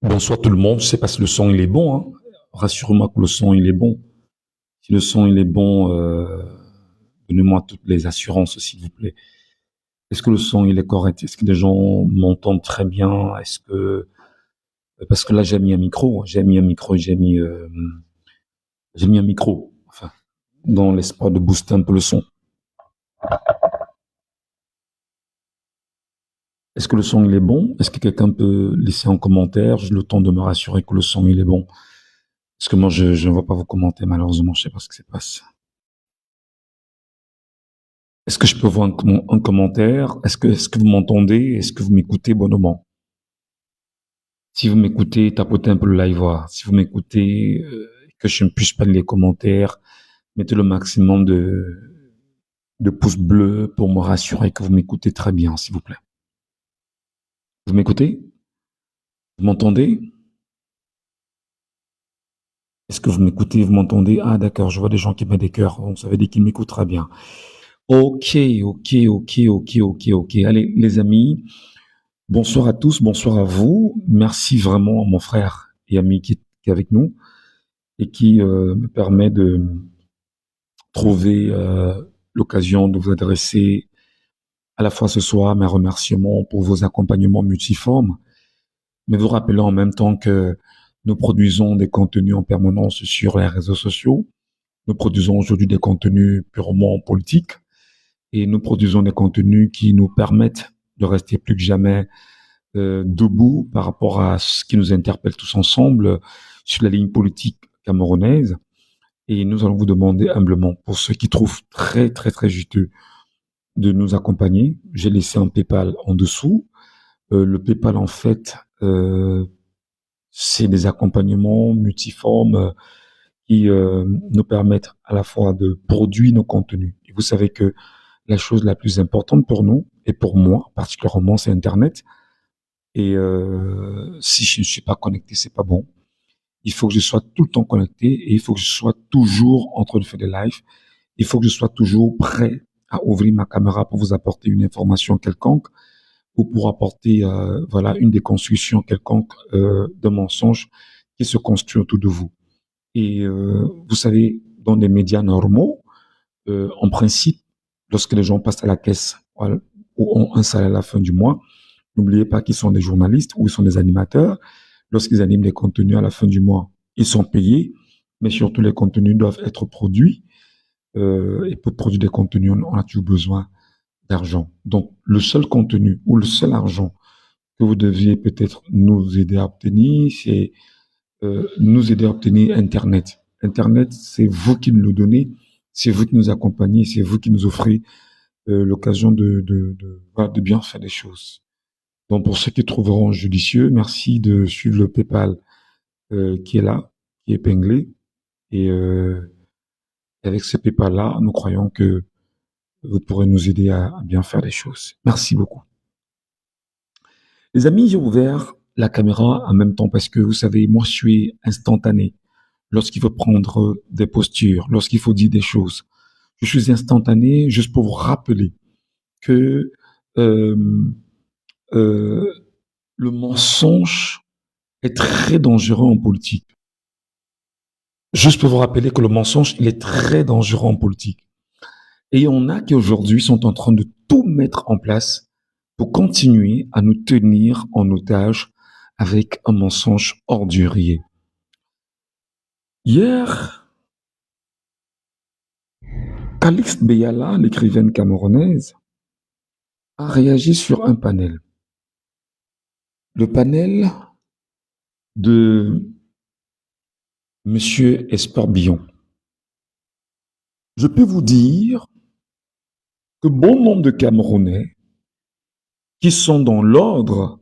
Bonsoir tout le monde, je sais pas si le son il est bon, hein. Rassure-moi que le son il est bon. Si le son il est bon, donnez-moi toutes les assurances s'il vous plaît. Est-ce que le son il est correct? Est-ce que les gens m'entendent très bien? Est-ce que parce que là j'ai mis un micro, j'ai mis un micro, enfin dans l'espoir de booster un peu le son. Est-ce que le son il est bon? Est-ce que quelqu'un peut laisser un commentaire? J'ai le temps de me rassurer que le son il est bon. Parce que moi je ne vois pas vos commentaires malheureusement, je sais pas ce qui se passe. Est-ce que je peux voir un commentaire? Est-ce que vous m'entendez? Est-ce que vous m'écoutez bonnement? Si vous m'écoutez, tapotez un peu le live voir. Si vous m'écoutez, que je ne puisse pas lire les commentaires, mettez le maximum de pouces bleus pour me rassurer que vous m'écoutez très bien, s'il vous plaît. Vous m'écoutez? Vous m'entendez? Est-ce que vous m'écoutez? Vous m'entendez? Ah, d'accord, je vois des gens qui mettent des cœurs. Donc, ça veut dire qu'ils m'écoutent très bien. Ok, ok, ok, ok, ok, ok. Allez, les amis, bonsoir à tous, bonsoir à vous. Merci vraiment à mon frère et ami qui est avec nous et qui me permet de trouver l'occasion de vous adresser à la fois ce soir mes remerciements pour vos accompagnements multiformes, mais vous rappeler en même temps que nous produisons des contenus en permanence sur les réseaux sociaux. Nous produisons aujourd'hui des contenus purement politiques et nous produisons des contenus qui nous permettent de rester plus que jamais debout par rapport à ce qui nous interpelle tous ensemble sur la ligne politique camerounaise. Et nous allons vous demander humblement, pour ceux qui trouvent très, très, très juteux, de nous accompagner. J'ai laissé un PayPal en dessous. Le PayPal, en fait, c'est des accompagnements multiformes qui nous permettent à la fois de produire nos contenus. Et vous savez que la chose la plus importante pour nous, et pour moi particulièrement, c'est Internet. Et si je ne suis pas connecté, c'est pas bon. Il faut que je sois tout le temps connecté et il faut que je sois toujours en train de faire des lives. Il faut que je sois toujours prêt à ouvrir ma caméra pour vous apporter une information quelconque ou pour apporter voilà une déconstruction quelconque de mensonges qui se construit autour de vous. Et vous savez, dans des médias normaux, en principe, lorsque les gens passent à la caisse voilà, ou ont un salaire à la fin du mois, n'oubliez pas qu'ils sont des journalistes ou ils sont des animateurs. Lorsqu'ils animent les contenus à la fin du mois, ils sont payés, mais surtout les contenus doivent être produits. Et pour produire des contenus, on a toujours besoin d'argent. Donc, le seul contenu ou le seul argent que vous deviez peut-être nous aider à obtenir, c'est nous aider à obtenir Internet. Internet, c'est vous qui nous le donnez, c'est vous qui nous accompagnez, c'est vous qui nous offrez l'occasion voilà, de bien faire les choses. Donc, pour ceux qui trouveront judicieux, merci de suivre le PayPal qui est là, qui est épinglé. Et avec ce PayPal-là, nous croyons que vous pourrez nous aider à bien faire les choses. Merci beaucoup. Les amis, j'ai ouvert la caméra en même temps parce que vous savez, moi, je suis instantané lorsqu'il faut prendre des postures, lorsqu'il faut dire des choses. Je suis instantané juste pour vous rappeler que euh, euh, le mensonge est très dangereux en politique. Juste pour vous rappeler que le mensonge, il est très dangereux en politique. Et il y en a qui aujourd'hui sont en train de tout mettre en place pour continuer à nous tenir en otage avec un mensonge ordurier. Hier, Calixte Beyala, l'écrivaine camerounaise, a réagi sur un panel. Le panel de Monsieur Esperbillon. Je peux vous dire que bon nombre de Camerounais qui sont dans l'ordre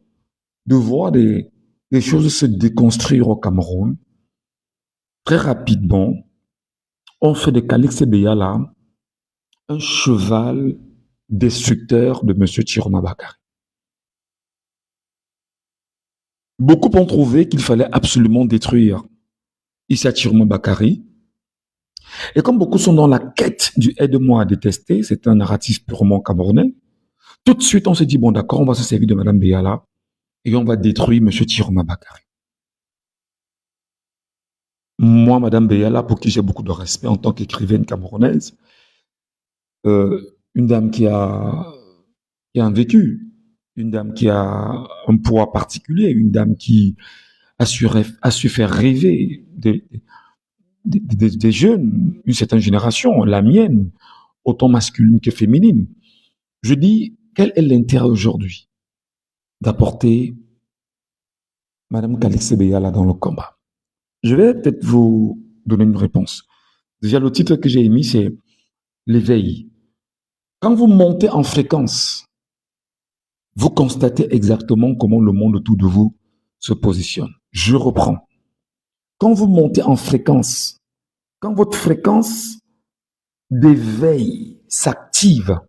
de voir des choses se déconstruire au Cameroun, très rapidement, ont fait de Calixte Beyala un cheval destructeur de M. Chiroma Bakary. Beaucoup ont trouvé qu'il fallait absolument détruire Issa Chiroma Bakary. Et comme beaucoup sont dans la quête du aide-moi à détester, c'est un narratif purement camerounais, tout de suite on s'est dit, bon d'accord, on va se servir de Mme Beyala et on va détruire M. Chiroma Bakary. Moi, Madame Beyala, pour qui j'ai beaucoup de respect en tant qu'écrivaine camerounaise, une dame qui a un vécu, une dame qui a un poids particulier, une dame qui a su faire rêver des jeunes, une certaine génération, la mienne, autant masculine que féminine. Je dis, quel est l'intérêt aujourd'hui d'apporter Madame Calixte Beyala dans le combat? Je vais peut-être vous donner une réponse. Déjà, le titre que j'ai émis, c'est l'éveil. Quand vous montez en fréquence, vous constatez exactement comment le monde autour de vous se positionne. Je reprends. Quand vous montez en fréquence, quand votre fréquence d'éveil s'active,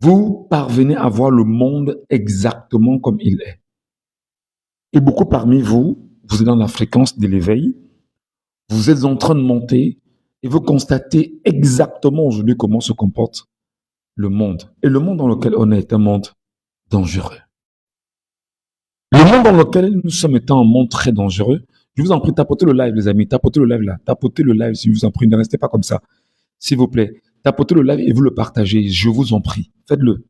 vous parvenez à voir le monde exactement comme il est. Et beaucoup parmi vous, vous êtes dans la fréquence de l'éveil, vous êtes en train de monter et vous constatez exactement aujourd'hui comment se comporte le monde. Et le monde dans lequel on est un monde dangereux. Le monde dans lequel nous sommes est un monde très dangereux. Je vous en prie, tapotez le live, les amis. Tapotez le live là. Tapotez le live, si je vous en prie. Ne restez pas comme ça. S'il vous plaît. Tapotez le live et vous le partagez. Je vous en prie. Faites-le.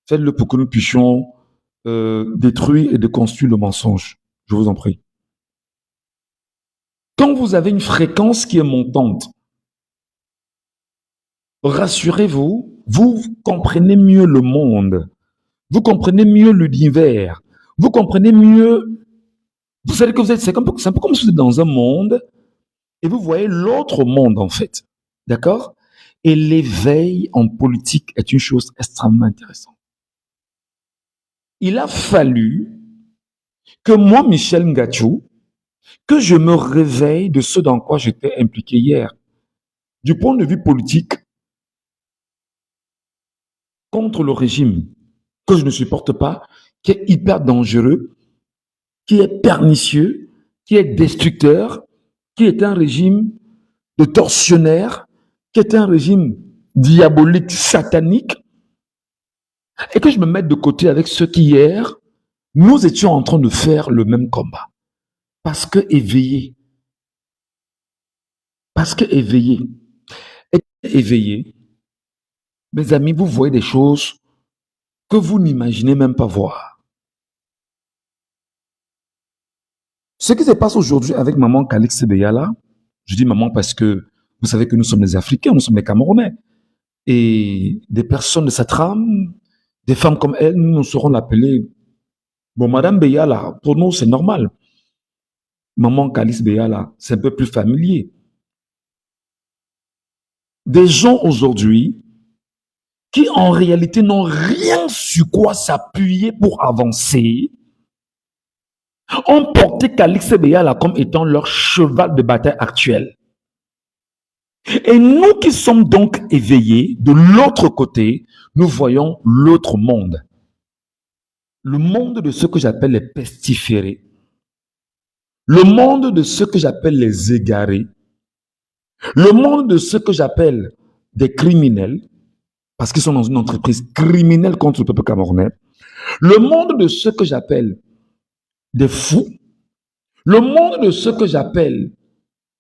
Faites-le pour que nous puissions détruire et déconstruire le mensonge. Je vous en prie. Quand vous avez une fréquence qui est montante, rassurez-vous, vous comprenez mieux le monde. Vous comprenez mieux l'univers. Vous comprenez mieux. Vous savez que c'est un peu comme si vous êtes dans un monde et vous voyez l'autre monde en fait. D'accord? Et l'éveil en politique est une chose extrêmement intéressante. Il a fallu que moi, Michel Ngachou, que je me réveille de ce dans quoi j'étais impliqué hier. Du point de vue politique, contre le régime que je ne supporte pas, qui est hyper dangereux, qui est pernicieux, qui est destructeur, qui est un régime de tortionnaires, qui est un régime diabolique, satanique, et que je me mette de côté avec ceux qui hier, nous étions en train de faire le même combat. Parce que éveillé, éveillé, mes amis, vous voyez des choses que vous n'imaginez même pas voir. Ce qui se passe aujourd'hui avec maman Calixte Beyala, je dis maman parce que vous savez que nous sommes des Africains, nous sommes des Camerounais. Et des personnes de cette rame, des femmes comme elle, nous saurons l'appeler. Bon, Madame Beyala, pour nous, c'est normal. Maman Calixte Beyala, c'est un peu plus familier. Des gens aujourd'hui qui en réalité n'ont rien sur quoi s'appuyer pour avancer, ont porté Calixte Beyala comme étant leur cheval de bataille actuel. Et nous qui sommes donc éveillés, de l'autre côté, nous voyons l'autre monde. Le monde de ce que j'appelle les pestiférés. Le monde de ce que j'appelle les égarés. Le monde de ce que j'appelle des criminels, parce qu'ils sont dans une entreprise criminelle contre le peuple camerounais. Le monde de ce que j'appelle des fous. Le monde de ce que j'appelle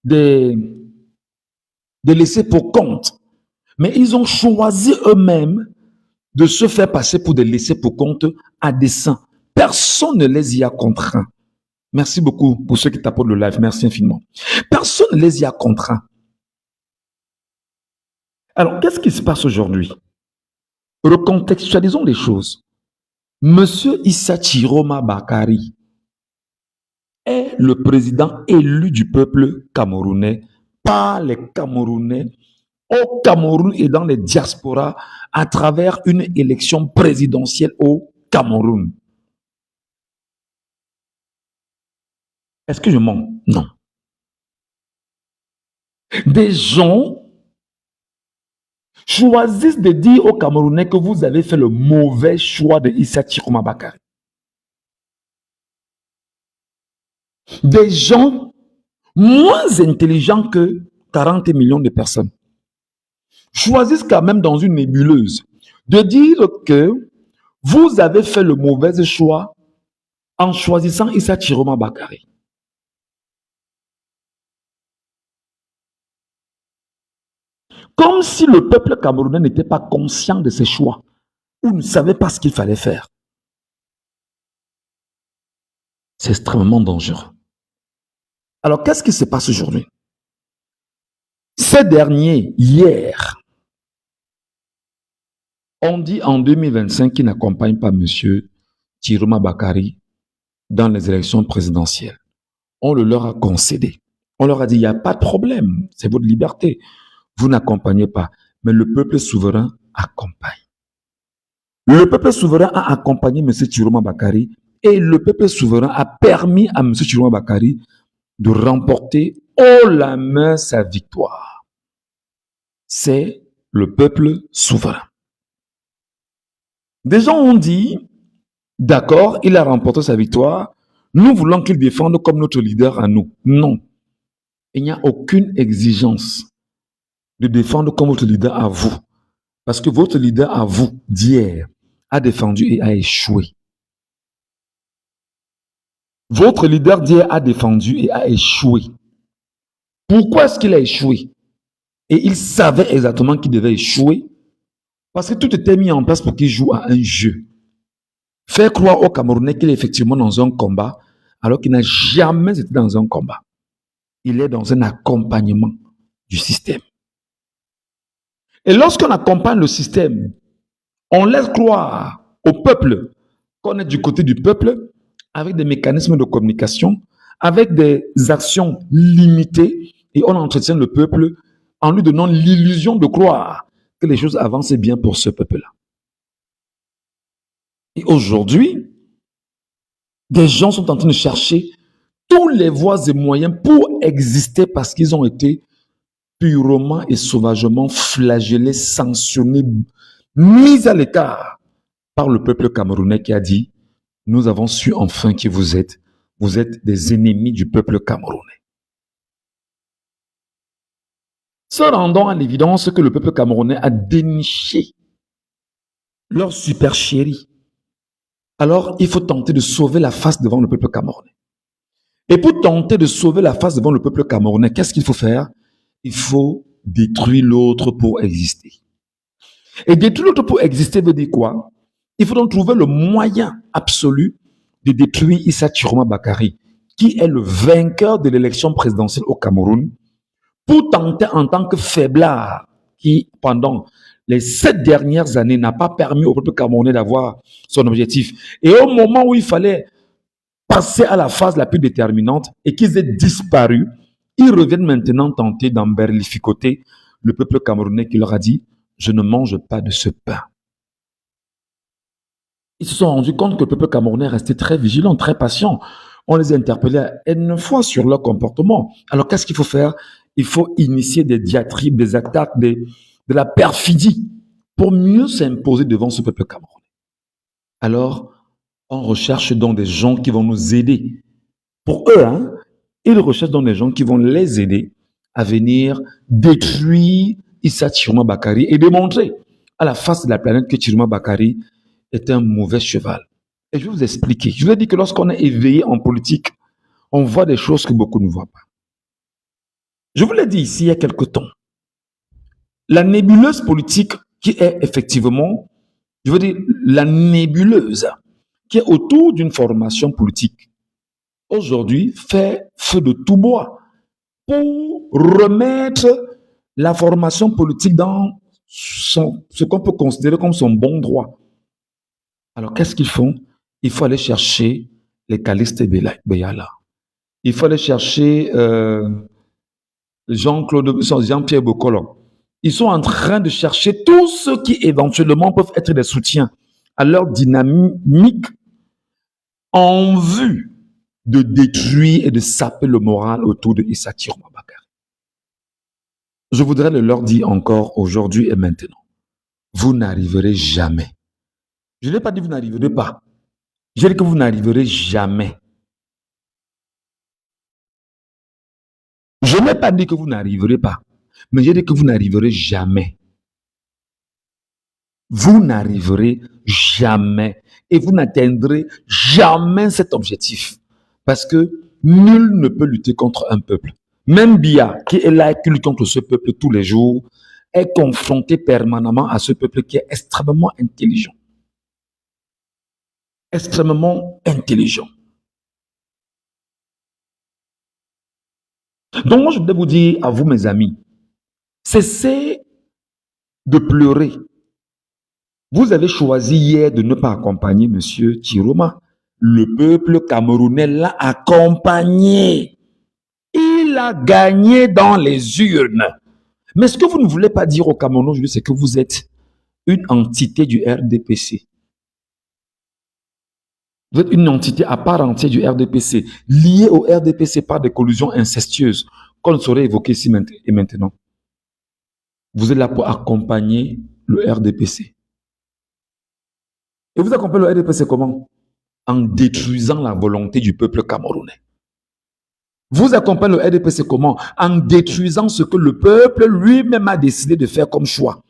des laissés pour compte. Mais ils ont choisi eux-mêmes de se faire passer pour des laissés pour compte à dessein. Personne ne les y a contraints. Merci beaucoup pour ceux qui tapotent le live. Merci infiniment. Personne ne les y a contraints. Alors, qu'est-ce qui se passe aujourd'hui? Recontextualisons les choses. Monsieur Issa Chiroma Bakari est le président élu du peuple camerounais par les Camerounais au Cameroun et dans les diasporas à travers une élection présidentielle au Cameroun. Est-ce que je mens? Non. Des gens choisissent de dire aux Camerounais que vous avez fait le mauvais choix de Issa Chiroma Bakari. Des gens moins intelligents que 40 millions de personnes choisissent quand même dans une nébuleuse de dire que vous avez fait le mauvais choix en choisissant Issa Chiroma Bakari. Comme si le peuple camerounais n'était pas conscient de ses choix ou ne savait pas ce qu'il fallait faire. C'est extrêmement dangereux. Alors, qu'est-ce qui se passe aujourd'hui? Ces derniers, hier, on dit en 2025 qu'ils n'accompagnent pas M. Chiroma Bakary dans les élections présidentielles. On le leur a concédé. On leur a dit, il n'y a pas de problème, c'est votre liberté. Vous n'accompagnez pas, mais le peuple souverain accompagne. Le peuple souverain a accompagné M. Chiroma Bakary et le peuple souverain a permis à M. Chiroma Bakary de remporter haut la main sa victoire. C'est le peuple souverain. Des gens ont dit, d'accord, il a remporté sa victoire, nous voulons qu'il défende comme notre leader à nous. Non, il n'y a aucune exigence de défendre comme votre leader à vous. Parce que votre leader à vous, d'hier, a défendu et a échoué. Votre leader d'hier a défendu et a échoué. Pourquoi est-ce qu'il a échoué? Et il savait exactement qu'il devait échouer. Parce que tout était mis en place pour qu'il joue à un jeu. Faire croire au Camerounais qu'il est effectivement dans un combat, alors qu'il n'a jamais été dans un combat. Il est dans un accompagnement du système. Et lorsqu'on accompagne le système, on laisse croire au peuple qu'on est du côté du peuple, avec des mécanismes de communication, avec des actions limitées, et on entretient le peuple en lui donnant l'illusion de croire que les choses avancent bien pour ce peuple-là. Et aujourd'hui, des gens sont en train de chercher tous les voies et moyens pour exister parce qu'ils ont été purement et sauvagement flagellés, sanctionnés, mis à l'écart par le peuple camerounais qui a dit « Nous avons su enfin qui vous êtes des ennemis du peuple camerounais. » Se rendant à l'évidence que le peuple camerounais a déniché leur supercherie, alors il faut tenter de sauver la face devant le peuple camerounais. Et pour tenter de sauver la face devant le peuple camerounais, qu'est-ce qu'il faut faire? Il faut détruire l'autre pour exister. Et détruire l'autre pour exister veut dire quoi? Il faut donc trouver le moyen absolu de détruire Issa Chiroma Bakary, qui est le vainqueur de l'élection présidentielle au Cameroun, pour tenter en tant que faiblard, qui pendant les 7 dernières années n'a pas permis au peuple camerounais d'avoir son objectif. Et au moment où il fallait passer à la phase la plus déterminante et qu'ils aient disparu, ils reviennent maintenant tenter d'emberlificoter le peuple camerounais qui leur a dit « Je ne mange pas de ce pain ». Ils se sont rendus compte que le peuple camerounais restait très vigilant, très patient. On les a interpellés N fois sur leur comportement. Alors qu'est-ce qu'il faut faire? Il faut initier des diatribes, des attaques, de la perfidie pour mieux s'imposer devant ce peuple camerounais. Alors, on recherche donc des gens qui vont nous aider. Pour eux, ils recherchent donc des gens qui vont les aider à venir détruire Issa Chiroma Bakary et démontrer à la face de la planète que Chiroma Bakary est un mauvais cheval. Et je vais vous expliquer. Je vous ai dit que lorsqu'on est éveillé en politique, on voit des choses que beaucoup ne voient pas. Je vous l'ai dit ici il y a quelque temps. La nébuleuse politique qui est effectivement, je veux dire, la nébuleuse qui est autour d'une formation politique, aujourd'hui fait feu de tout bois pour remettre la formation politique dans ce qu'on peut considérer comme son bon droit. Alors, qu'est-ce qu'ils font? Il faut aller chercher les Calixte Beyala. Il faut aller chercher Jean-Pierre Bokolon. Ils sont en train de chercher tous ceux qui éventuellement peuvent être des soutiens à leur dynamique en vue de détruire et de saper le moral autour de Issa Chiroma Bakary. Je voudrais le leur dire encore aujourd'hui et maintenant. Vous n'arriverez jamais. Je n'ai pas dit que vous n'arriverez pas. J'ai dit que vous n'arriverez jamais. Je n'ai pas dit que vous n'arriverez pas, mais j'ai dit que vous n'arriverez jamais. Vous n'arriverez jamais et vous n'atteindrez jamais cet objectif. Parce que nul ne peut lutter contre un peuple. Même Biya, qui est là, qui lutte contre ce peuple tous les jours, est confronté permanemment à ce peuple qui est extrêmement intelligent. Extrêmement intelligent. Donc moi, je voudrais vous dire à vous, mes amis, cessez de pleurer. Vous avez choisi hier de ne pas accompagner M. Chiroma. Le peuple camerounais l'a accompagné. Il a gagné dans les urnes. Mais ce que vous ne voulez pas dire aux Camerounais aujourd'hui, c'est que vous êtes une entité du RDPC. Vous êtes une entité à part entière du RDPC, liée au RDPC par des collusions incestueuses, qu'on ne saurait évoquer ici et maintenant. Vous êtes là pour accompagner le RDPC. Et vous accompagnez le RDPC comment? En détruisant la volonté du peuple camerounais. Vous accompagnez le RDPC comment? En détruisant ce que le peuple lui-même a décidé de faire comme choix.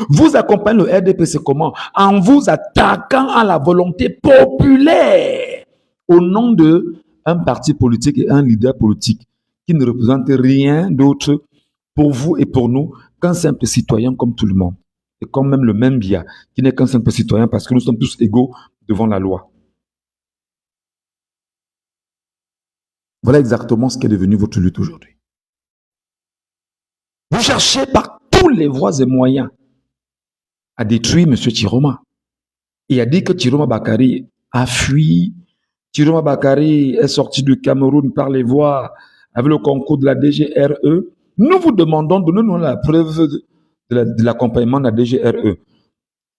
Vous accompagnez le RDPC comment? En vous attaquant à la volonté populaire au nom d'un parti politique et un leader politique qui ne représente rien d'autre pour vous et pour nous qu'un simple citoyen comme tout le monde. Et comme même le même Biya, qui n'est qu'un simple citoyen parce que nous sommes tous égaux devant la loi. Voilà exactement ce qui est devenu votre lutte aujourd'hui. Vous cherchez par tous les voies et moyens à détruire M. Chiroma. Il a dit que Chiroma Bakary a fui. Chiroma Bakary est sorti du Cameroun par les voies avec le concours de la DGRE. Nous vous demandons, donnez-nous la preuve de l'accompagnement de la DGRE.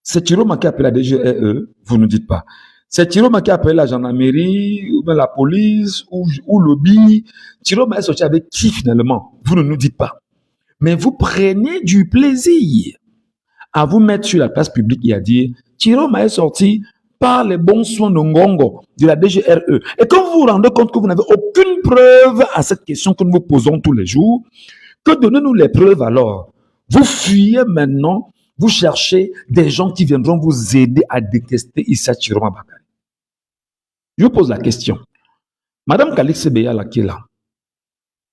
C'est Chiroma qui a appelé la DGRE, vous ne dites pas. C'est Chiroma qui a appelé la gendarmerie, ou bien la police, ou le BI. Chiroma est sorti avec qui finalement? Vous ne nous dites pas. Mais vous prenez du plaisir à vous mettre sur la place publique et à dire Chiroma est sorti par les bons soins de Ngongo, de la DGRE. Et quand vous vous rendez compte que vous n'avez aucune preuve à cette question que nous vous posons tous les jours, que donnez-nous les preuves alors? Vous fuyez maintenant, vous cherchez des gens qui viendront vous aider à détester Issa Chiroma Bakary. Je vous pose la question. Madame Calixte Beyala qui est là,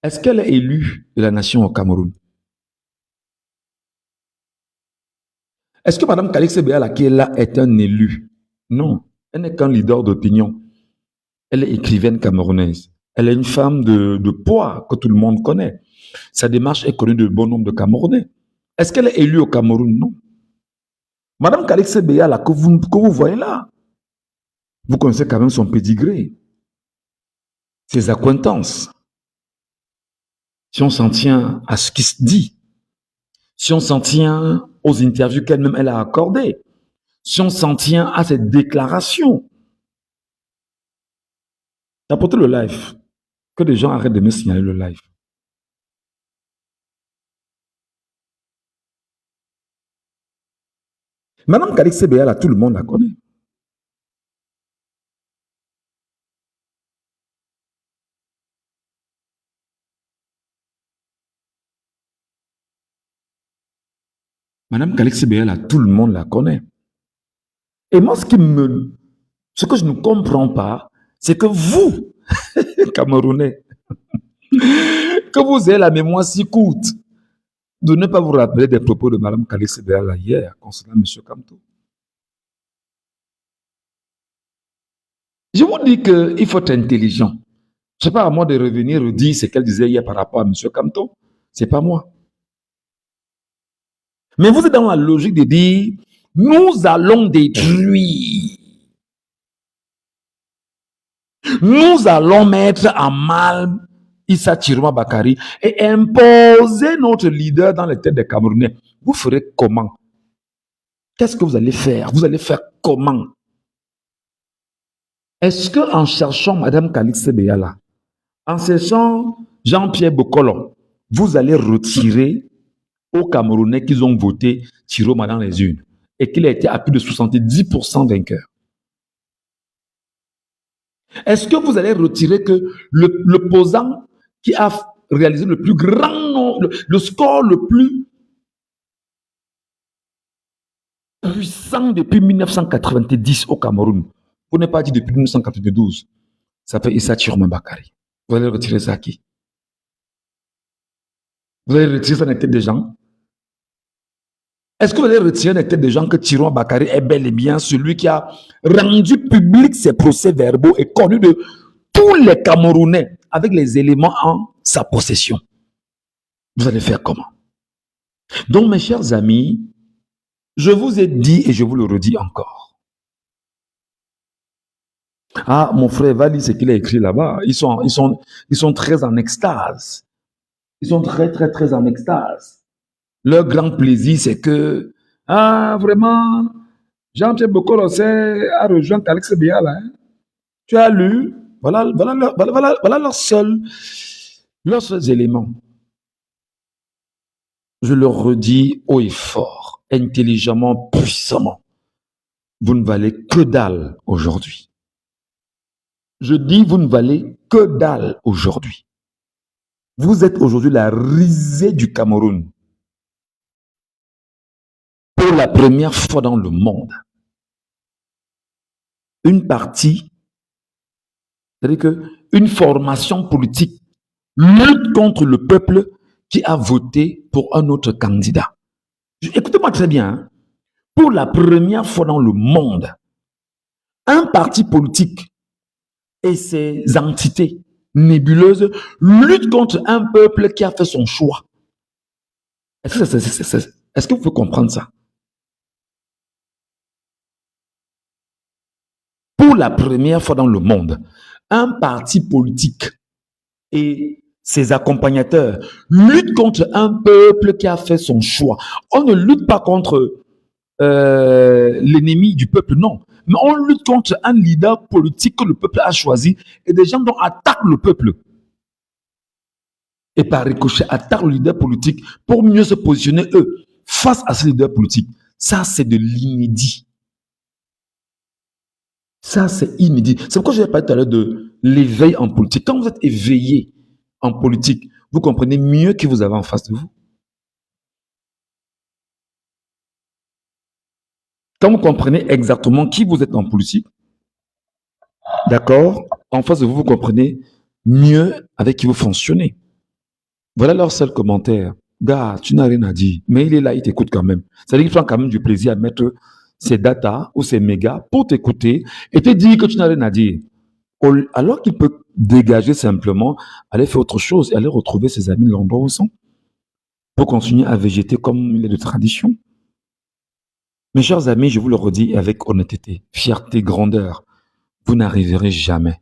est-ce qu'elle est élue de la nation au Cameroun? Est-ce que Mme Calixte Beyala qui est là est un élu? Non, elle n'est qu'un leader d'opinion. Elle est écrivaine camerounaise. Elle est une femme de poids que tout le monde connaît. Sa démarche est connue de bon nombre de Camerounais. Est-ce qu'elle est élue au Cameroun? Non. Mme Calixte Beyala que vous voyez là, vous connaissez quand même son pédigré, ses accointances. Si on s'en tient à ce qui se dit, si on s'en tient aux interviews qu'elle-même elle a accordées, si on s'en tient à cette déclaration, apportez le live, que les gens arrêtent de me signaler le live. Madame Calixte Beyala, tout le monde la connaît. Madame Calixte Beyala, tout le monde la connaît. Et moi, ce que je ne comprends pas, c'est que vous, Camerounais, que vous ayez la mémoire si courte de ne pas vous rappeler des propos de Madame Calixte Beyala hier concernant M. Kamto. Je vous dis qu'il faut être intelligent. Ce n'est pas à moi de revenir dire ce qu'elle disait hier par rapport à M. Kamto. Ce n'est pas moi. Mais vous êtes dans la logique de dire, nous allons détruire. Nous allons mettre en mal Issa Chiroma Bakary et imposer notre leader dans les têtes des Camerounais. Vous ferez comment? Qu'est-ce que vous allez faire? Vous allez faire comment? Est-ce qu'en cherchant Mme Calixte Beyala, en cherchant Jean-Pierre Bokolo, vous allez retirer aux Camerounais qu'ils ont voté Chiroma dans les urnes et qu'il a été à plus de 70% vainqueur? Est-ce que vous allez retirer que l'opposant qui a réalisé le plus grand nombre, le score le plus puissant depuis 1990 au Cameroun, pour ne pas dire depuis 1992, ça fait Issa Chiroma Bakary? Vous allez retirer ça à qui? Vous allez retirer ça dans la tête des gens? Est-ce que vous allez retirer des têtes des gens que Thierry Bakary est bel et bien celui qui a rendu public ses procès-verbaux et connu de tous les Camerounais avec les éléments en sa possession? Vous allez faire comment? Donc, mes chers amis, je vous ai dit et je vous le redis encore. Ah, mon frère, va lire ce qu'il a écrit là-bas. Ils sont très en extase. Ils sont très en extase. Leur grand plaisir, c'est que, ah, vraiment, Jean-Pierre Bokorosé a rejoint Alex Biala. Hein. Tu as lu, voilà leurs seuls éléments. Je le redis haut et fort, intelligemment, puissamment. Vous ne valez que dalle aujourd'hui. Je dis, vous ne valez que dalle aujourd'hui. Vous êtes aujourd'hui la risée du Cameroun. Pour la première fois dans le monde, une partie, c'est-à-dire qu'une formation politique lutte contre le peuple qui a voté pour un autre candidat. Écoutez-moi très bien. Hein. Pour la première fois dans le monde, un parti politique et ses entités nébuleuses luttent contre un peuple qui a fait son choix. Est-ce que vous pouvez comprendre ça? Pour la première fois dans le monde, un parti politique et ses accompagnateurs luttent contre un peuple qui a fait son choix. On ne lutte pas contre l'ennemi du peuple, non. Mais on lutte contre un leader politique que le peuple a choisi et des gens dont attaquent le peuple. Et par ricochet, attaquent le leader politique pour mieux se positionner, eux, face à ce leader politique. Ça, c'est de l'inédit. Ça, c'est inédit. C'est pourquoi je vais parler tout à l'heure de l'éveil en politique. Quand vous êtes éveillé en politique, vous comprenez mieux qui vous avez en face de vous. Quand vous comprenez exactement qui vous êtes en politique, d'accord, en face de vous, vous comprenez mieux avec qui vous fonctionnez. Voilà leur seul commentaire. Gars, tu n'as rien à dire, mais il est là, il t'écoute quand même. C'est-à-dire qu'il prend quand même du plaisir à mettre ses data ou ses mégas pour t'écouter et te dire que tu n'as rien à dire. Alors qu'il peut dégager simplement, aller faire autre chose et aller retrouver ses amis de l'endroit où ils sont pour continuer à végéter comme il est de tradition. Mes chers amis, je vous le redis avec honnêteté, fierté, grandeur, vous n'arriverez jamais.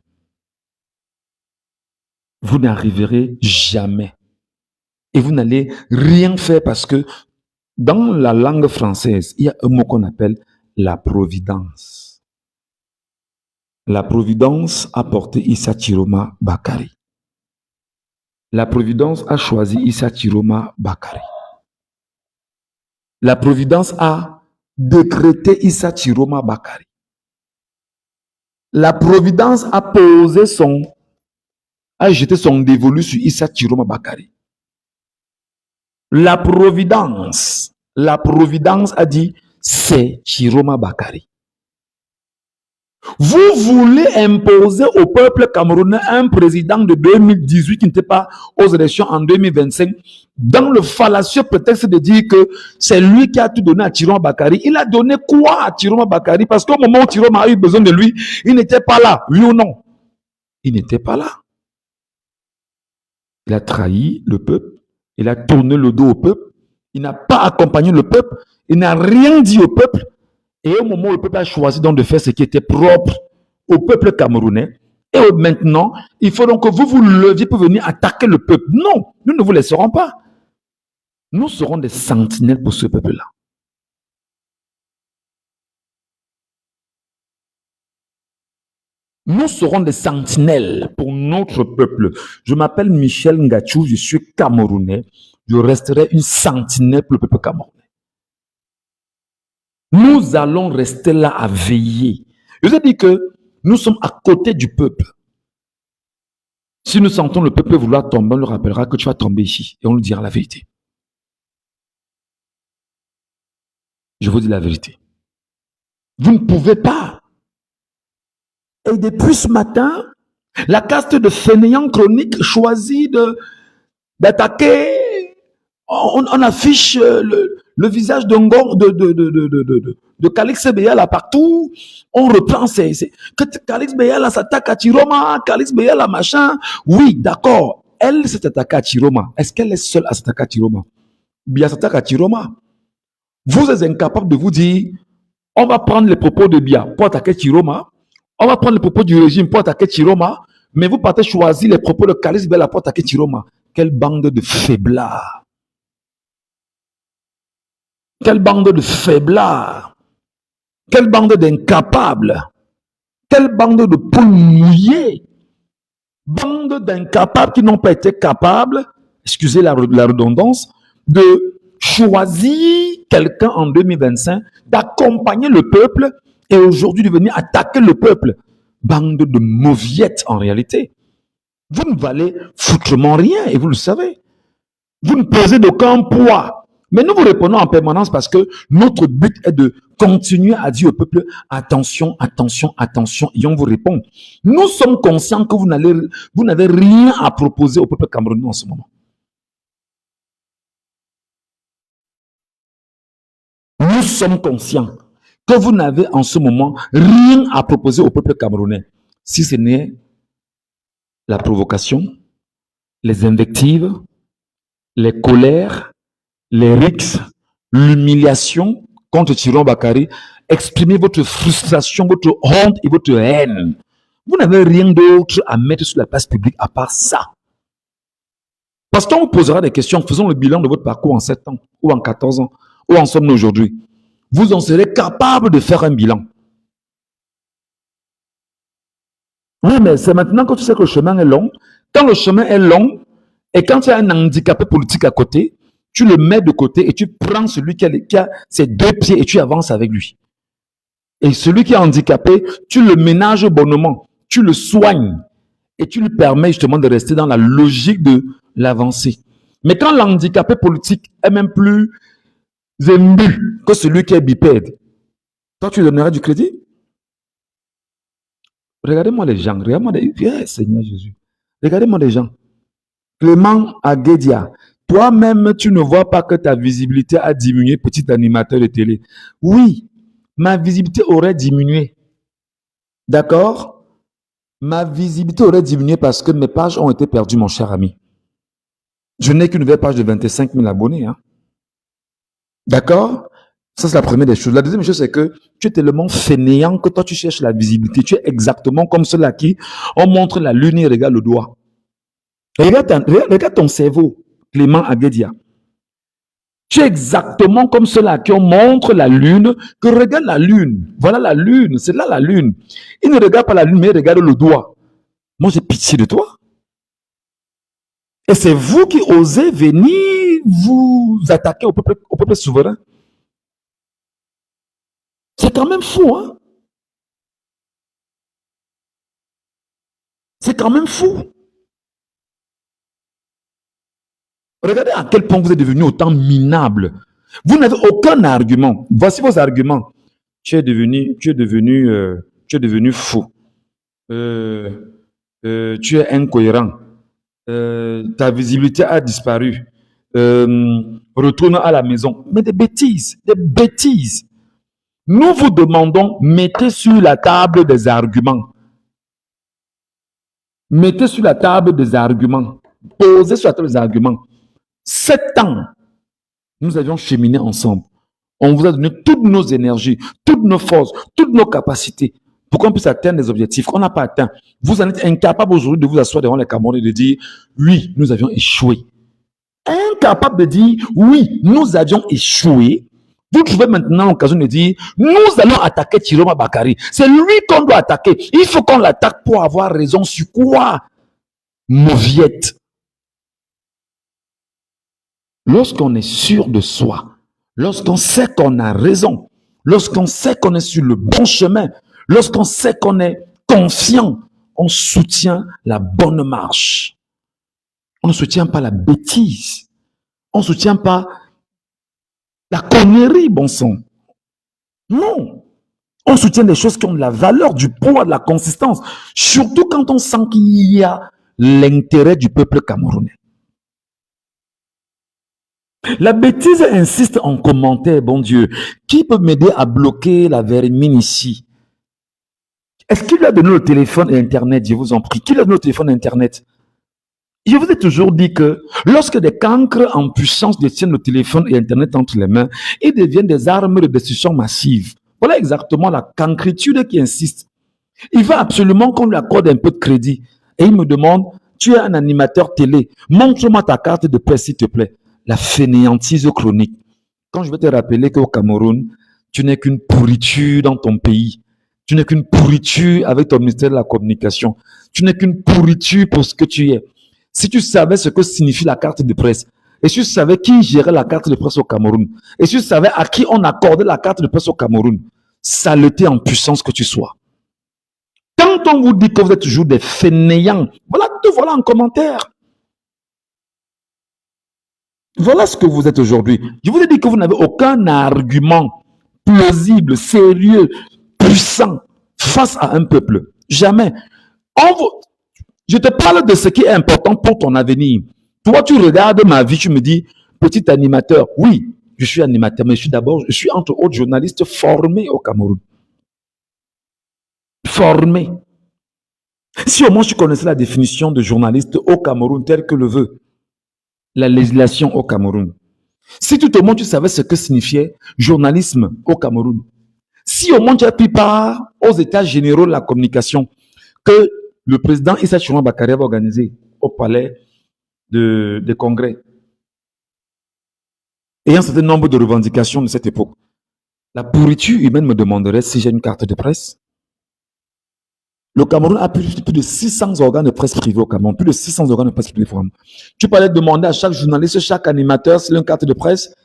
Vous n'arriverez jamais. Et vous n'allez rien faire parce que dans la langue française, il y a un mot qu'on appelle la providence. La providence a porté Issa Chiroma Bakary. La providence a choisi Issa Chiroma Bakary. La providence a décrété Issa Chiroma Bakary. La providence a jeté son dévolu sur Issa Chiroma Bakary. La providence a dit, c'est Chiroma Bakary. Vous voulez imposer au peuple camerounais un président de 2018 qui n'était pas aux élections en 2025 dans le fallacieux prétexte de dire que c'est lui qui a tout donné à Chiroma Bakary. Il a donné quoi à Chiroma Bakary? Parce qu'au moment où Chiroma a eu besoin de lui, il n'était pas là, oui ou non? Il n'était pas là. Il a trahi le peuple, il a tourné le dos au peuple, il n'a pas accompagné le peuple, il n'a rien dit au peuple. Et au moment où le peuple a choisi donc de faire ce qui était propre au peuple camerounais, et maintenant, il faut donc que vous vous leviez pour venir attaquer le peuple. Non, nous ne vous laisserons pas. Nous serons des sentinelles pour ce peuple-là. Nous serons des sentinelles pour notre peuple. Je m'appelle Michel Ngachou, je suis camerounais. Je resterai une sentinelle pour le peuple camerounais. Nous allons rester là à veiller. Je vous ai dit que nous sommes à côté du peuple. Si nous sentons le peuple vouloir tomber, on le rappellera que tu vas tomber ici et on lui dira la vérité. Je vous dis la vérité. Vous ne pouvez pas. Et depuis ce matin, la caste de fainéants chroniques choisit d'attaquer On affiche le visage de Calix Beyala partout. On reprend que Calix Beyala s'attaque à Chiroma, Calix Beyala machin. Oui, d'accord. Elle s'est attaquée à Chiroma. Est-ce qu'elle est seule à s'attaquer à Chiroma? Bien s'attaque à Chiroma. Vous êtes incapable de vous dire, on va prendre les propos de Bia pour attaquer Chiroma. On va prendre les propos du régime pour attaquer Chiroma. Mais vous partez choisir les propos de Calix Beyala pour attaquer Chiroma. Quelle bande de faiblards! Quelle bande de faiblards! Quelle bande d'incapables! Quelle bande de poules mouillées! Bande d'incapables qui n'ont pas été capables, excusez la redondance, de choisir quelqu'un en 2025, d'accompagner le peuple et aujourd'hui de venir attaquer le peuple. Bande de mauviettes en réalité. Vous ne valez foutrement rien et vous le savez. Vous ne pesez d'aucun poids. Mais nous vous répondons en permanence parce que notre but est de continuer à dire au peuple attention, attention, attention, et on vous répond. Nous sommes conscients que vous n'avez rien à proposer au peuple camerounais en ce moment. Nous sommes conscients que vous n'avez en ce moment rien à proposer au peuple camerounais, si ce n'est la provocation, les invectives, les colères, les rixes, l'humiliation contre Tiron Bakary. Exprimez votre frustration, votre honte et votre haine. Vous n'avez rien d'autre à mettre sur la place publique à part ça. Parce qu'on vous posera des questions, faisons le bilan de votre parcours en 7 ans, ou en 14 ans, où en sommes-nous aujourd'hui. Vous en serez capable de faire un bilan. Oui, mais c'est maintenant que tu sais que le chemin est long. Quand le chemin est long, et quand tu as un handicapé politique à côté, tu le mets de côté et tu prends celui qui a ses 2 pieds et tu avances avec lui. Et celui qui est handicapé, tu le ménages bonnement, tu le soignes et tu lui permets justement de rester dans la logique de l'avancée. Mais quand l'handicapé politique est même plus ému que celui qui est bipède, toi tu donneras du crédit? Regardez-moi les gens, regardez-moi les... Seigneur Jésus, regardez-moi les gens. Clément Aguedia, toi-même, tu ne vois pas que ta visibilité a diminué, petit animateur de télé. Oui, ma visibilité aurait diminué. D'accord? Ma visibilité aurait diminué parce que mes pages ont été perdues, mon cher ami. Je n'ai qu'une nouvelle page de 25 000 abonnés. Hein. D'accord? Ça, c'est la première des choses. La deuxième chose, c'est que tu es tellement fainéant que toi, tu cherches la visibilité. Tu es exactement comme ceux-là qui on montre la lune et regarde le doigt. Regarde ton cerveau, Clément Aguedia. Tu es exactement comme ceux-là qui montrent la lune, que regarde la lune. Voilà la lune, c'est là la lune. Il ne regarde pas la lune, mais il regarde le doigt. Moi, j'ai pitié de toi. Et c'est vous qui osez venir vous attaquer au peuple souverain. C'est quand même fou, hein? C'est quand même fou. Regardez à quel point vous êtes devenu autant minable. Vous n'avez aucun argument. Voici vos arguments. Tu es devenu fou. Tu es incohérent. Ta visibilité a disparu. Retourne à la maison. Mais des bêtises, des bêtises. Nous vous demandons, mettez sur la table des arguments. Mettez sur la table des arguments. Posez sur la table des arguments. 7 ans, nous avions cheminé ensemble. On vous a donné toutes nos énergies, toutes nos forces, toutes nos capacités pour qu'on puisse atteindre des objectifs qu'on n'a pas atteints. Vous en êtes incapable aujourd'hui de vous asseoir devant les Camerounais et de dire « Oui, nous avions échoué ». Incapable de dire « Oui, nous avions échoué ». Vous trouvez maintenant l'occasion de dire « Nous allons attaquer Chiroma Bakary ». C'est lui qu'on doit attaquer. Il faut qu'on l'attaque pour avoir raison sur quoi? Mauviette. Lorsqu'on est sûr de soi, lorsqu'on sait qu'on a raison, lorsqu'on sait qu'on est sur le bon chemin, lorsqu'on sait qu'on est confiant, on soutient la bonne marche. On ne soutient pas la bêtise. On ne soutient pas la connerie, bon sang. Non. On soutient des choses qui ont de la valeur, du poids, de la consistance. Surtout quand on sent qu'il y a l'intérêt du peuple camerounais. La bêtise insiste en commentaire, bon Dieu. Qui peut m'aider à bloquer la vermine ici? Est-ce qu'il lui a donné le téléphone et Internet? Je vous en prie. Qui lui a donné le téléphone et Internet? Je vous ai toujours dit que lorsque des cancres en puissance détiennent le téléphone et Internet entre les mains, ils deviennent des armes de destruction massive. Voilà exactement la cancritude qui insiste. Il veut absolument qu'on lui accorde un peu de crédit. Et il me demande, tu es un animateur télé, montre-moi ta carte de presse s'il te plaît. La fainéantise chronique. Quand je vais te rappeler qu'au Cameroun, tu n'es qu'une pourriture dans ton pays. Tu n'es qu'une pourriture avec ton ministère de la communication. Tu n'es qu'une pourriture pour ce que tu es. Si tu savais ce que signifie la carte de presse, et si tu savais qui gérait la carte de presse au Cameroun, et si tu savais à qui on accordait la carte de presse au Cameroun, saleté en puissance que tu sois. Quand on vous dit que vous êtes toujours des fainéants, voilà, te voilà en commentaire. Voilà ce que vous êtes aujourd'hui. Je vous ai dit que vous n'avez aucun argument plausible, sérieux, puissant face à un peuple. Jamais. Je te parle de ce qui est important pour ton avenir. Toi, tu regardes ma vie, tu me dis, petit animateur. Oui, je suis animateur, mais je suis entre autres journaliste formé au Cameroun. Formé. Si au moins tu connaissais la définition de journaliste au Cameroun telle que le veut la législation au Cameroun. Si tout au moins tu savais ce que signifiait journalisme au Cameroun. Si au moins tu as pris part aux états généraux de la communication que le président Issa Chouan Bakary va organiser au palais de congrès. Ayant un certain nombre de revendications de cette époque. La pourriture humaine me demanderait si j'ai une carte de presse. Le Cameroun a plus de 600 organes de presse privés au Cameroun. Plus de 600 organes de presse privés. Tu peux aller demander à chaque journaliste, chaque animateur s'il a une carte de presse.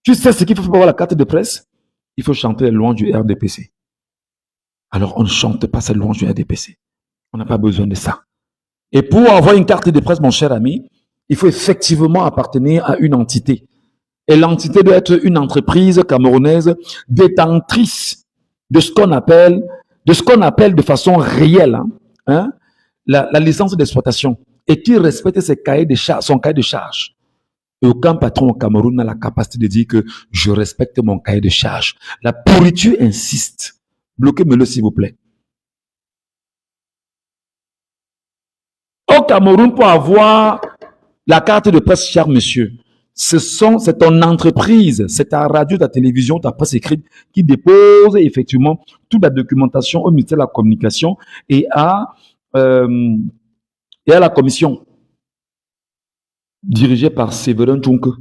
Tu sais ce qu'il faut pour avoir la carte de presse? Il faut chanter les louanges du RDPC. Alors on ne chante pas ces louanges du RDPC. On n'a pas besoin de ça. Et pour avoir une carte de presse, mon cher ami, il faut effectivement appartenir à une entité. Et l'entité doit être une entreprise camerounaise détentrice de ce qu'on appelle de façon réelle la licence d'exploitation et qui respecte son cahier de charge. Et aucun patron au Cameroun n'a la capacité de dire que je respecte mon cahier de charge. La pourriture insiste. Bloquez-me-le s'il vous plaît. Au Cameroun, pour avoir la carte de presse, cher monsieur, c'est ton entreprise, c'est ta radio, ta télévision, ta presse écrite qui dépose effectivement toute la documentation au ministère de la Communication et à la commission dirigée par Séverin Tchunke.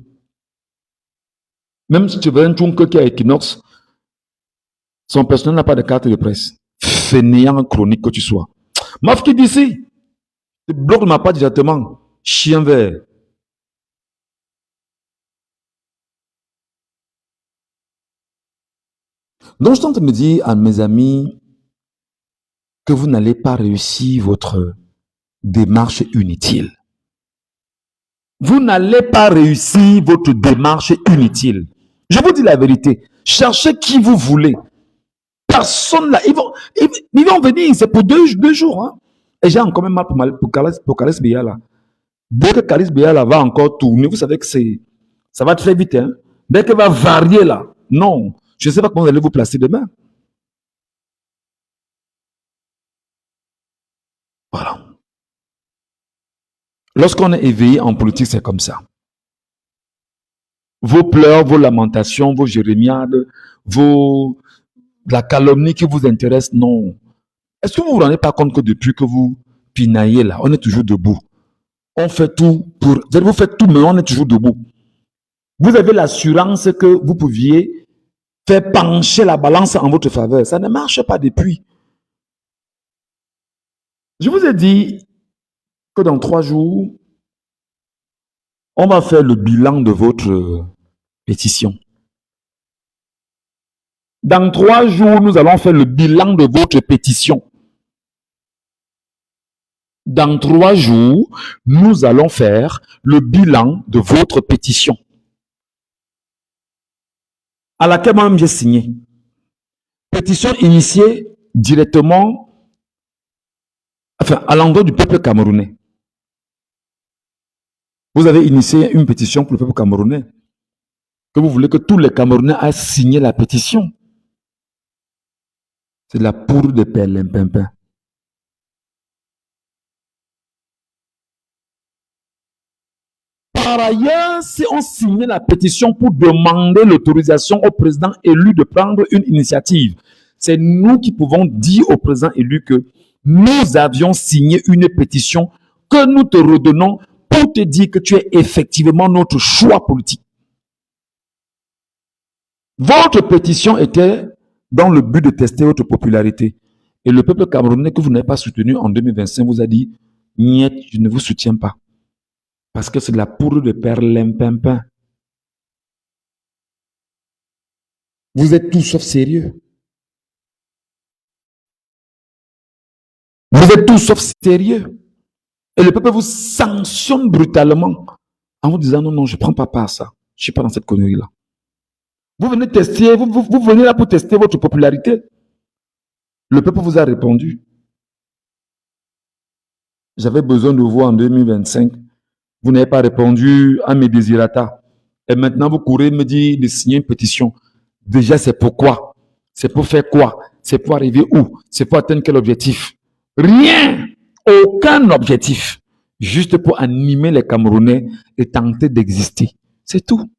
Même Séverin Tchunke qui a Equinox, son personnel n'a pas de carte de presse. Fainéant chronique que tu sois. Maf qui dit ici, bloque ma part directement. Chien vert. Donc, je tente de me dire à mes amis que vous n'allez pas réussir votre démarche inutile. Vous n'allez pas réussir votre démarche inutile. Je vous dis la vérité. Cherchez qui vous voulez. Personne là. Ils vont venir. C'est pour deux jours. Hein. Et j'ai encore même mal pour Karis Beyala. Dès que Karis Beyala va encore tourner, vous savez que ça va très vite. Hein. Dès qu'elle va varier là. Non. Je ne sais pas comment vous allez vous placer demain. Voilà. Lorsqu'on est éveillé en politique, c'est comme ça. Vos pleurs, vos lamentations, vos jérémiades, la calomnie qui vous intéresse, non. Est-ce que vous ne vous rendez pas compte que depuis que vous pinaillez là, on est toujours debout? On fait tout vous faites tout, mais on est toujours debout. Vous avez l'assurance que vous pouviez faire pencher la balance en votre faveur. Ça ne marche pas depuis. Je vous ai dit que dans 3 jours, on va faire le bilan de votre pétition. Dans 3 jours, nous allons faire le bilan de votre pétition. Dans 3 jours, nous allons faire le bilan de votre pétition. À laquelle moi-même j'ai signé. Pétition initiée directement à l'endroit du peuple camerounais. Vous avez initié une pétition pour le peuple camerounais. que vous voulez que tous les Camerounais aient signé la pétition. C'est de la poudre de perlimpinpin. Par ailleurs, si on signait la pétition pour demander l'autorisation au président élu de prendre une initiative, c'est nous qui pouvons dire au président élu que nous avions signé une pétition que nous te redonnons pour te dire que tu es effectivement notre choix politique. Votre pétition était dans le but de tester votre popularité. Et le peuple camerounais que vous n'avez pas soutenu en 2025 vous a dit « Niet, je ne vous soutiens pas. » Parce que c'est de la poudre de perlimpinpin. Vous êtes tout sauf sérieux. Vous êtes tout sauf sérieux. Et le peuple vous sanctionne brutalement en vous disant non, non, je ne prends pas part à ça. Je ne suis pas dans cette connerie-là. Vous venez tester, vous venez là pour tester votre popularité. Le peuple vous a répondu. J'avais besoin de vous en 2025. Vous n'avez pas répondu à mes désirata. Et maintenant, vous courez me dire de signer une pétition. Déjà, c'est pourquoi? C'est pour faire quoi? C'est pour arriver où? C'est pour atteindre quel objectif? Rien! Aucun objectif. Juste pour animer les Camerounais et tenter d'exister. C'est tout.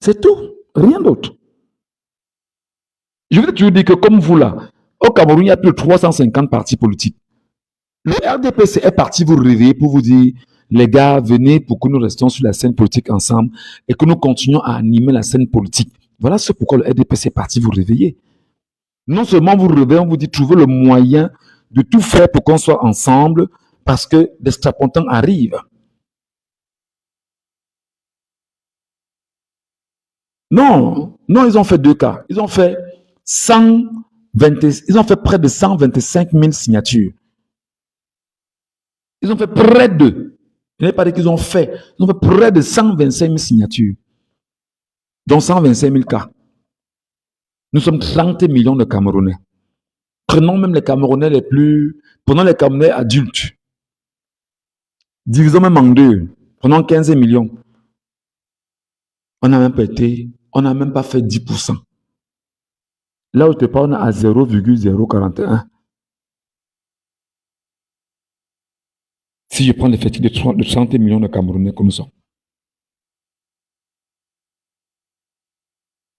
C'est tout. Rien d'autre. Je vais toujours dire que comme vous là, au Cameroun, il y a plus de 350 partis politiques. Le RDPC est parti vous réveiller pour vous dire, les gars, venez pour que nous restions sur la scène politique ensemble et que nous continuions à animer la scène politique. Voilà ce pourquoi le RDPC est parti vous réveiller. Non seulement vous réveillez, on vous dit, trouvez le moyen de tout faire pour qu'on soit ensemble parce que des strapontins arrivent. Non, non, ils ont fait 2 cas. Ils ont fait près de 125 000 signatures. Ils ont fait près de, je n'ai pas dit qu'ils ont fait, ils ont fait près de 125 000 signatures. Donc 125 000 cas. Nous sommes 30 millions de Camerounais. Prenons même les Camerounais prenons les Camerounais adultes. Divisons même en 2. Prenons 15 millions. On n'a même pas fait 10%. Là où je te parle, on est à 0,041. Si je prends l'effectif de 30 millions de Camerounais comme nous sommes.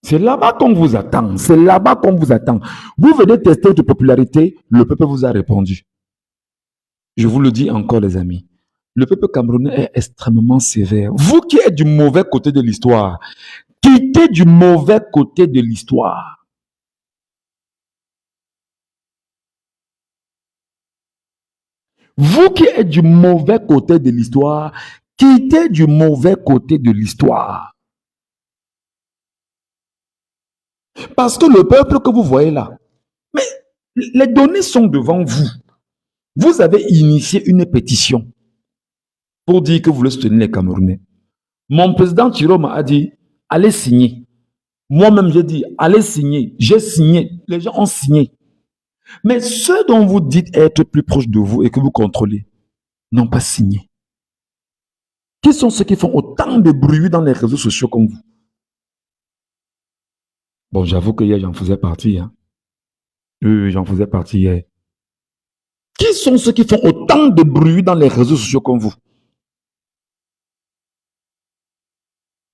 C'est là-bas qu'on vous attend. C'est là-bas qu'on vous attend. Vous venez tester votre popularité, le peuple vous a répondu. Je vous le dis encore, les amis. Le peuple camerounais est extrêmement sévère. Vous qui êtes du mauvais côté de l'histoire, quittez du mauvais côté de l'histoire. Vous qui êtes du mauvais côté de l'histoire, quittez du mauvais côté de l'histoire. Parce que le peuple que vous voyez là, mais les données sont devant vous. Vous avez initié une pétition pour dire que vous voulez soutenir les Camerounais. Mon président Chiroma a dit, allez signer. Moi-même, j'ai dit, allez signer. J'ai signé. Les gens ont signé. Mais ceux dont vous dites être plus proches de vous et que vous contrôlez n'ont pas signé. Qui sont ceux qui font autant de bruit dans les réseaux sociaux comme vous? Bon, j'avoue que hier, j'en faisais partie. Hein. Oui, j'en faisais partie hier. Qui sont ceux qui font autant de bruit dans les réseaux sociaux comme vous?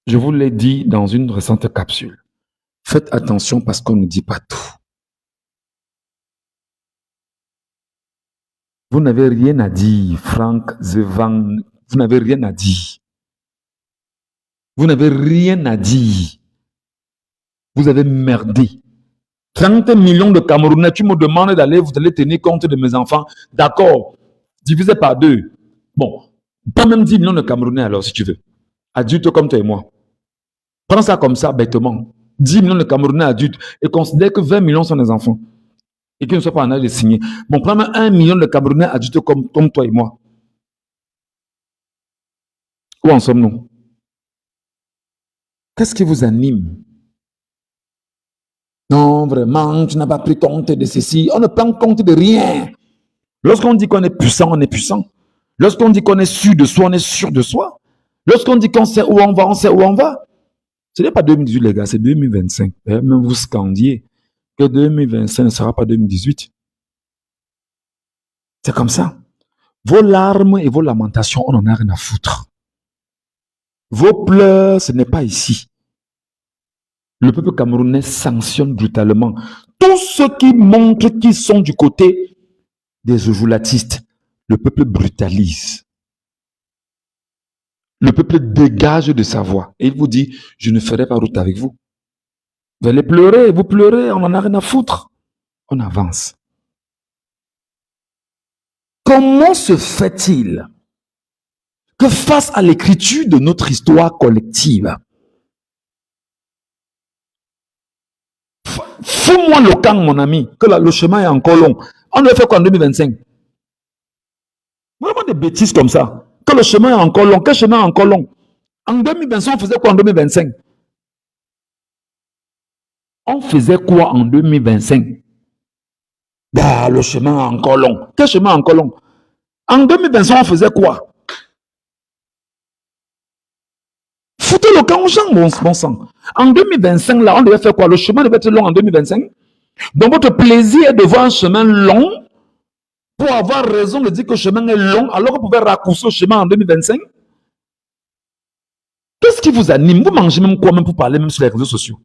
Je vous l'ai dit dans une récente capsule. Faites attention parce qu'on ne dit pas tout. Vous n'avez rien à dire, Franck Zevan. Vous n'avez rien à dire. Vous n'avez rien à dire. Vous avez merdé. 30 millions de Camerounais, tu me demandes d'aller, vous allez tenir compte de mes enfants. D'accord. Divisé par 2. Bon. Pas même 10 millions de Camerounais alors, si tu veux. Adultes comme toi et moi. Prends ça comme ça, bêtement. 10 millions de Camerounais adultes et considère que 20 millions sont des enfants. Et qu'ils ne soient pas en âge de signer. Bon, prends même 1 million de Camerounais adultes comme toi et moi. Où en sommes-nous? Qu'est-ce qui vous anime? Non, vraiment, tu n'as pas pris compte de ceci. On ne prend compte de rien. Lorsqu'on dit qu'on est puissant, on est puissant. Lorsqu'on dit qu'on est sûr de soi, on est sûr de soi. Lorsqu'on dit qu'on sait où on va, on sait où on va. Ce n'est pas 2018, les gars, c'est 2025. Même vous scandiez que 2025 ne sera pas 2018. C'est comme ça. Vos larmes et vos lamentations, on n'en a rien à foutre. Vos pleurs, ce n'est pas ici. Le peuple camerounais sanctionne brutalement tous ceux qui montrent qu'ils sont du côté des ojoulatistes. Le peuple brutalise. Le peuple dégage de sa voix. Et il vous dit, je ne ferai pas route avec vous. Vous allez pleurer, vous pleurez, on n'en a rien à foutre. On avance. Comment se fait-il que face à l'écriture de notre histoire collective, fous-moi le camp, mon ami, que le chemin est encore long. On ne le fait quoi en 2025? Vraiment des bêtises comme ça. Que le chemin est encore long. Quel chemin est encore long? En 2025, on faisait quoi en 2025? On faisait quoi en 2025? Bah, le chemin est encore long. Quel chemin est encore long? En 2025, on faisait quoi? Foutez le camp aux gens, bon sang. En 2025, là, on devait faire quoi? Le chemin devait être long en 2025. Donc, votre plaisir est de voir un chemin long pour avoir raison de dire que le chemin est long, alors que vous pouvez raccourcir le chemin en 2025. Qu'est-ce qui vous anime? Vous mangez même quoi même pour parler même sur les réseaux sociaux?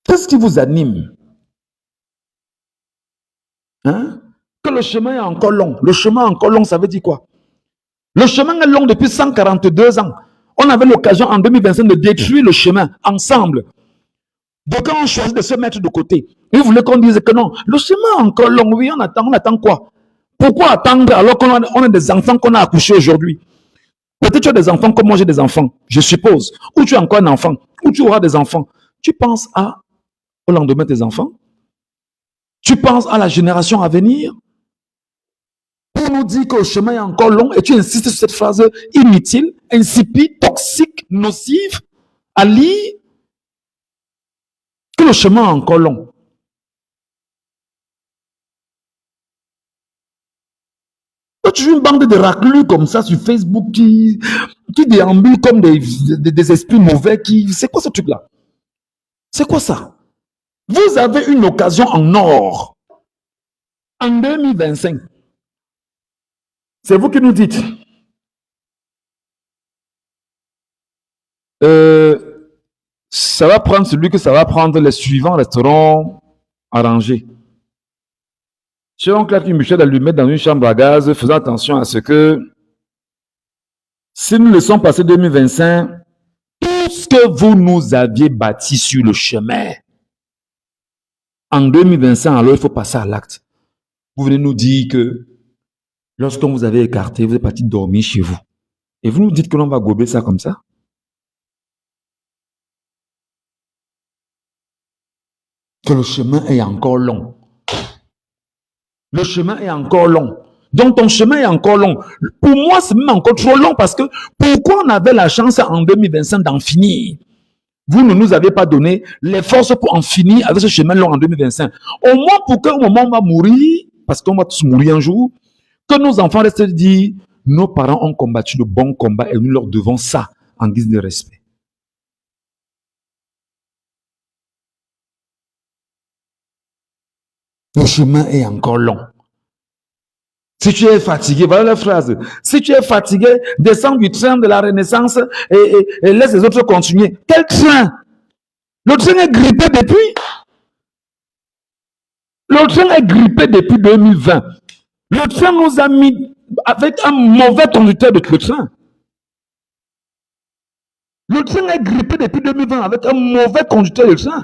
Qu'est-ce qui vous anime? Hein? Que le chemin est encore long. Le chemin est encore long, ça veut dire quoi? Le chemin est long depuis 142 ans. On avait l'occasion en 2025 de détruire le chemin ensemble. Donc quand on choisit de se mettre de côté, ils voulaient qu'on dise que non, le chemin est encore long. Oui, on attend quoi? Pourquoi attendre alors qu'on a des enfants qu'on a accouchés aujourd'hui? Peut-être tu as des enfants comme moi j'ai des enfants, je suppose. Ou tu as encore un enfant, ou tu auras des enfants. Tu penses au lendemain de tes enfants? Tu penses à la génération à venir? Pour nous dire que le chemin est encore long et tu insistes sur cette phrase inutile, insipide, toxique, nocive, à lire, que le chemin est encore long. Tu es une bande de raclus comme ça sur Facebook qui déambulent comme des esprits mauvais. C'est quoi ce truc-là? C'est quoi ça? Vous avez une occasion en or. En 2025. C'est vous qui nous dites. Ça va prendre celui que ça va prendre, les suivants resteront arrangés. Chez oncle qui Michel à lui mettre dans une chambre à gaz, faisant attention à ce que si nous laissons passer 2025, tout ce que vous nous aviez bâti sur le chemin, en 2025, alors il faut passer à l'acte. Vous venez nous dire que lorsqu'on vous avait écarté, vous êtes parti dormir chez vous. Et vous nous dites que l'on va gober ça comme ça? Que le chemin est encore long. Le chemin est encore long. Donc ton chemin est encore long. Pour moi, c'est même encore trop long parce que pourquoi on avait la chance en 2025 d'en finir? Vous ne nous avez pas donné les forces pour en finir avec ce chemin long en 2025. Au moins pour qu'au moment où on va mourir, parce qu'on va tous mourir un jour, que nos enfants restent dire, nos parents ont combattu le bon combat et nous leur devons ça en guise de respect. Le chemin est encore long. Si tu es fatigué, voilà la phrase. Si tu es fatigué, descends du train de la Renaissance et laisse les autres continuer. Quel train? Le train est grippé depuis. Le train est grippé depuis 2020. Le train nous a mis avec un mauvais conducteur de train. Le train est grippé depuis 2020 avec un mauvais conducteur de train.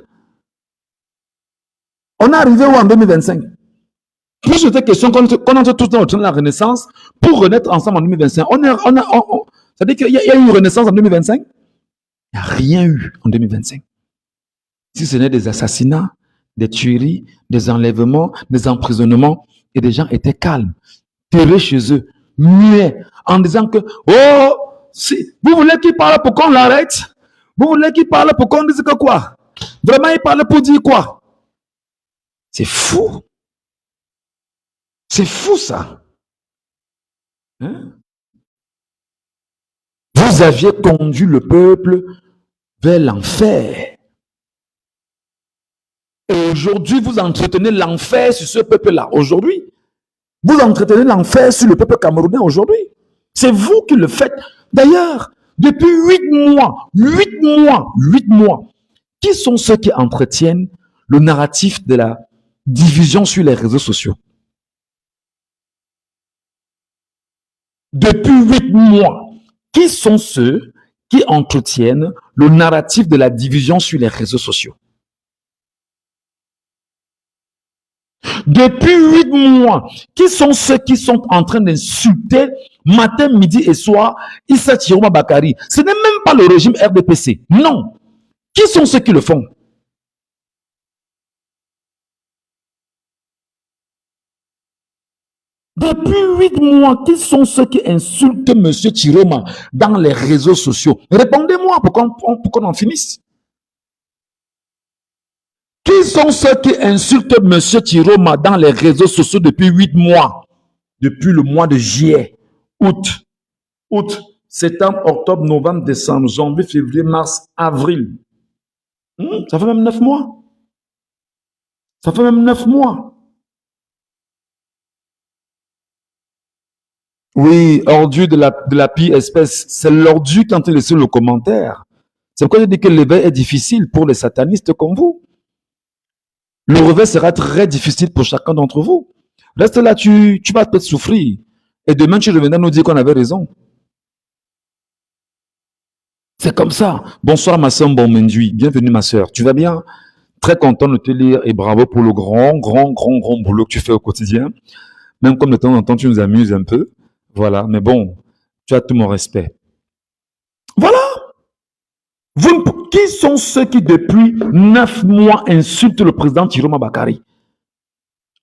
On est arrivé où en 2025? Plus cette question qu'on entre tous dans le train de la Renaissance pour renaître ensemble en 2025. Ça veut dire qu'il y a eu une renaissance en 2025? Il n'y a rien eu en 2025. Si ce n'est des assassinats, des tueries, des enlèvements, des emprisonnements, et des gens étaient calmes, terrés chez eux, muets, en disant que, vous voulez qu'il parle pour qu'on l'arrête? Vous voulez qu'il parle pour qu'on dise que quoi? Vraiment, il parle pour dire quoi? C'est fou. C'est fou ça. Hein? Vous aviez conduit le peuple vers l'enfer. Et aujourd'hui, vous entretenez l'enfer sur ce peuple-là. Aujourd'hui, vous entretenez l'enfer sur le peuple camerounais aujourd'hui. C'est vous qui le faites. D'ailleurs, depuis 8 mois, qui sont ceux qui entretiennent le narratif de la division sur les réseaux sociaux? Depuis 8 mois, qui sont ceux qui entretiennent le narratif de la division sur les réseaux sociaux? Depuis 8 mois, qui sont ceux qui sont en train d'insulter matin, midi et soir Issa Chiroma Bakari? Ce n'est même pas le régime RDPC. Non. Qui sont ceux qui le font? Depuis 8 mois, qui sont ceux qui insultent M. Chiroma dans les réseaux sociaux? Répondez-moi pour qu'on en finisse. Qui sont ceux qui insultent M. Chiroma dans les réseaux sociaux depuis 8 mois? Depuis le mois de juillet, août, septembre, octobre, novembre, décembre, janvier, février, mars, avril. Ça fait même 9 mois. Ça fait même 9 mois. Oui, ordure de la pire espèce. C'est l'ordure quand il laisse le commentaire. C'est pourquoi je dis que l'éveil est difficile pour les satanistes comme vous. Le réveil sera très difficile pour chacun d'entre vous. Reste là, tu vas peut-être souffrir. Et demain, tu reviendras nous dire qu'on avait raison. C'est comme ça. Bonsoir, ma soeur Bonmendui. Bienvenue, ma soeur. Tu vas bien? Très content de te lire et bravo pour le grand boulot que tu fais au quotidien. Même comme de temps en temps, tu nous amuses un peu. Voilà. Mais bon, tu as tout mon respect. Voilà. Qui sont ceux qui, depuis 9 mois, insultent le président Chiroma Bakari?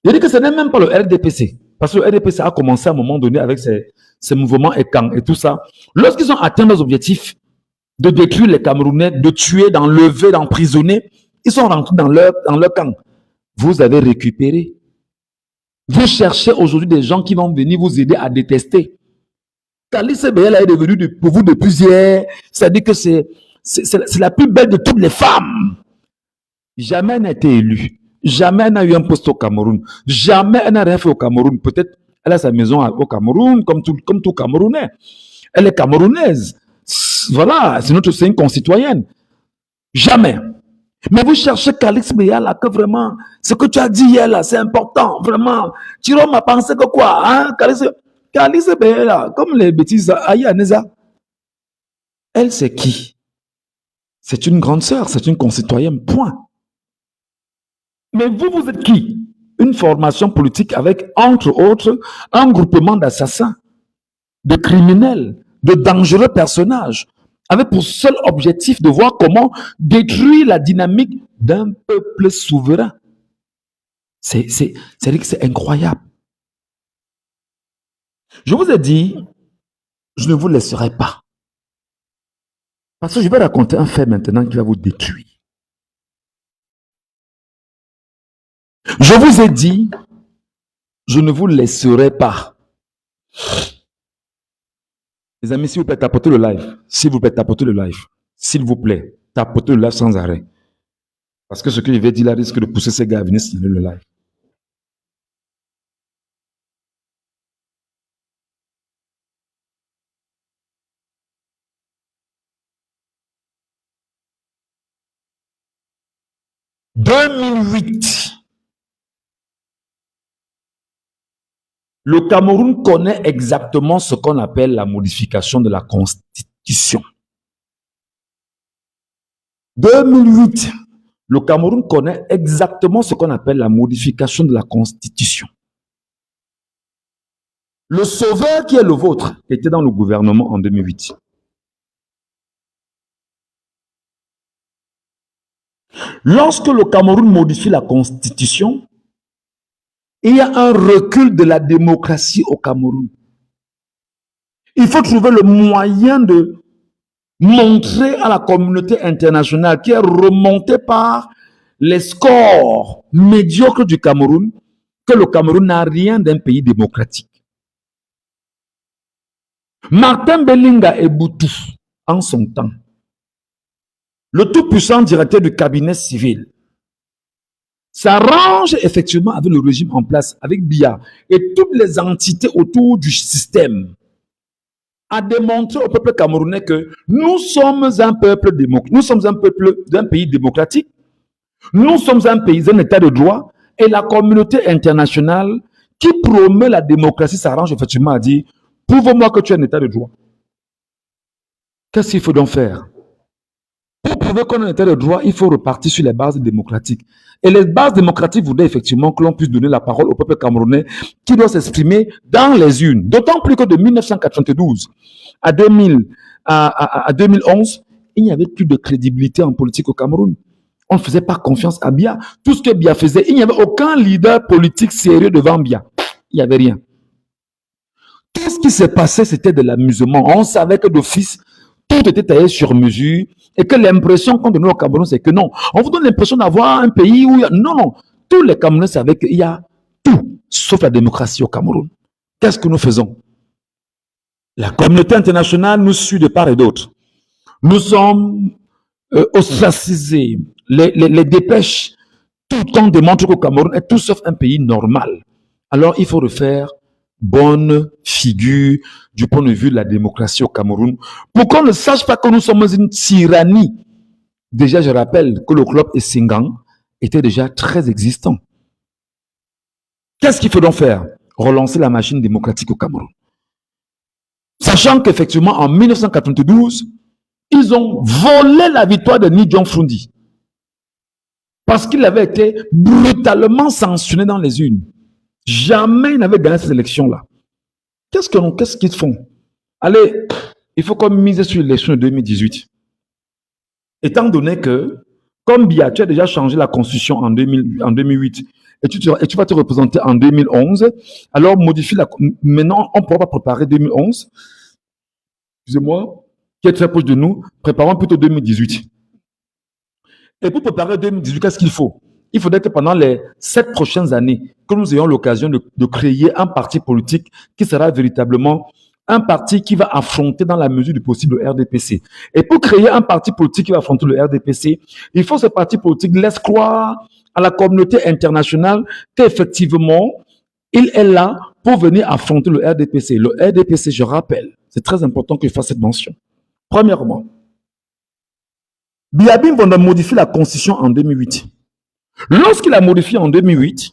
Je dis que ce n'est même pas le RDPC. Parce que le RDPC a commencé à un moment donné avec ses mouvements ECAN et tout ça. Lorsqu'ils ont atteint leurs objectifs de détruire les Camerounais, de tuer, d'enlever, d'emprisonner, ils sont rentrés dans leur camp. Vous avez récupéré. Vous cherchez aujourd'hui des gens qui vont venir vous aider à détester. Kalice Beyela est devenu pour vous depuis hier. C'est-à-dire que c'est la plus belle de toutes les femmes. Jamais elle n'a été élue. Jamais elle n'a eu un poste au Cameroun. Jamais elle n'a rien fait au Cameroun. Peut-être elle a sa maison au Cameroun, comme tout Camerounais. Elle est camerounaise. Voilà, c'est une concitoyenne. Jamais. Mais vous cherchez Calix Beyala, que vraiment, ce que tu as dit hier là, c'est important, vraiment. Chiroma a pensé que quoi, hein? Calix Beyala, comme les bêtises, Aïe Aneza. Elle, c'est qui? C'est une grande sœur, c'est une concitoyenne, point. Mais vous êtes qui? Une formation politique avec, entre autres, un groupement d'assassins, de criminels, de dangereux personnages, avec pour seul objectif de voir comment détruire la dynamique d'un peuple souverain. C'est incroyable. Je vous ai dit, je ne vous laisserai pas. Parce que je vais raconter un fait maintenant qui va vous détruire. Je vous ai dit, je ne vous laisserai pas. Les amis, s'il vous plaît, tapotez le live. S'il vous plaît, tapotez le live. S'il vous plaît, tapotez le live sans arrêt. Parce que ce que je vais dire là risque de pousser ces gars à venir signaler le live. « 2008, le Cameroun connaît exactement ce qu'on appelle la modification de la Constitution. 2008, le Cameroun connaît exactement ce qu'on appelle la modification de la Constitution. Le sauveur qui est le vôtre était dans le gouvernement en 2008. Lorsque le Cameroun modifie la Constitution, il y a un recul de la démocratie au Cameroun. Il faut trouver le moyen de montrer à la communauté internationale qui est remontée par les scores médiocres du Cameroun que le Cameroun n'a rien d'un pays démocratique. Martin Bellinga Eboutou, en son temps, le tout-puissant directeur du cabinet civil, s'arrange effectivement avec le régime en place, avec Biya et toutes les entités autour du système, a démontré au peuple camerounais que nous sommes un peuple démocratique, nous sommes un peuple d'un pays démocratique, nous sommes un pays, un état de droit, et la communauté internationale qui promeut la démocratie s'arrange effectivement à dire prouve-moi que tu es un état de droit. Qu'est-ce qu'il faut donc faire? Pour prouver qu'on est un état de droit, il faut repartir sur les bases démocratiques. Et les bases démocratiques voudraient effectivement que l'on puisse donner la parole au peuple camerounais qui doit s'exprimer dans les urnes. D'autant plus que de 1992 à 2011, il n'y avait plus de crédibilité en politique au Cameroun. On ne faisait pas confiance à Biya. Tout ce que Biya faisait, il n'y avait aucun leader politique sérieux devant Biya. Il n'y avait rien. Tout ce qui s'est passé, c'était de l'amusement. On savait que d'office, tout était taillé sur mesure et que l'impression qu'on donnait au Cameroun, c'est que non. On vous donne l'impression d'avoir un pays où il y a... Non, non. Tous les Camerounais savaient qu'il y a tout, sauf la démocratie au Cameroun. Qu'est-ce que nous faisons? La communauté internationale nous suit de part et d'autre. Nous sommes ostracisés. Les dépêches, tout le temps démontrent qu'au Cameroun est tout sauf un pays normal. Alors, il faut refaire bonne figure du point de vue de la démocratie au Cameroun pour qu'on ne sache pas que nous sommes une tyrannie. Déjà, je rappelle que le club Essingang était déjà très existant. Qu'est-ce qu'il faut donc faire? Relancer la machine démocratique au Cameroun. Sachant qu'effectivement, en 1992, ils ont volé la victoire de Ni Jong-Fundi parce qu'il avait été brutalement sanctionné dans les urnes. Jamais ils n'avaient gagné ces élections-là. Qu'est-ce qu'ils font? Allez, il faut qu'on mise sur l'élection de 2018. Étant donné que, comme Biya, tu as déjà changé la constitution en 2008 et tu vas te représenter en 2011, alors modifie la... Maintenant, on ne pourra pas préparer 2011. Excusez-moi, qui est très proche de nous, préparons plutôt 2018. Et pour préparer 2018, qu'est-ce qu'il faut? Il faudrait que pendant les 7 prochaines années, que nous ayons l'occasion de créer un parti politique qui sera véritablement un parti qui va affronter dans la mesure du possible le RDPC. Et pour créer un parti politique qui va affronter le RDPC, il faut que ce parti politique laisse croire à la communauté internationale qu'effectivement, il est là pour venir affronter le RDPC. Le RDPC, je rappelle, c'est très important que je fasse cette mention. Premièrement, Biya Bimbo a modifié la constitution en 2008. Lorsqu'il a modifié en 2008,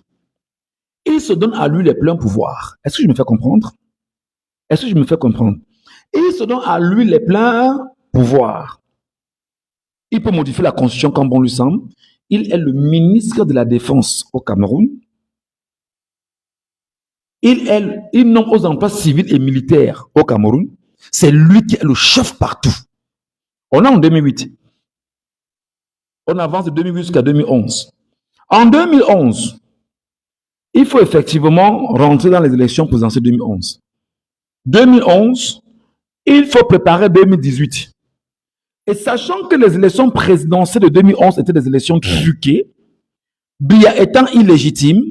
il se donne à lui les pleins pouvoirs. Est-ce que je me fais comprendre? Est-ce que je me fais comprendre? Il se donne à lui les pleins pouvoirs. Il peut modifier la constitution comme bon lui semble. Il est le ministre de la Défense au Cameroun. Il nomme aux emplois civils et militaires au Cameroun. C'est lui qui est le chef partout. On est en 2008. On avance de 2008 jusqu'à 2011. En 2011, il faut effectivement rentrer dans les élections présidentielles 2011. 2011, il faut préparer 2018. Et sachant que les élections présidentielles de 2011 étaient des élections truquées, Biya étant illégitime,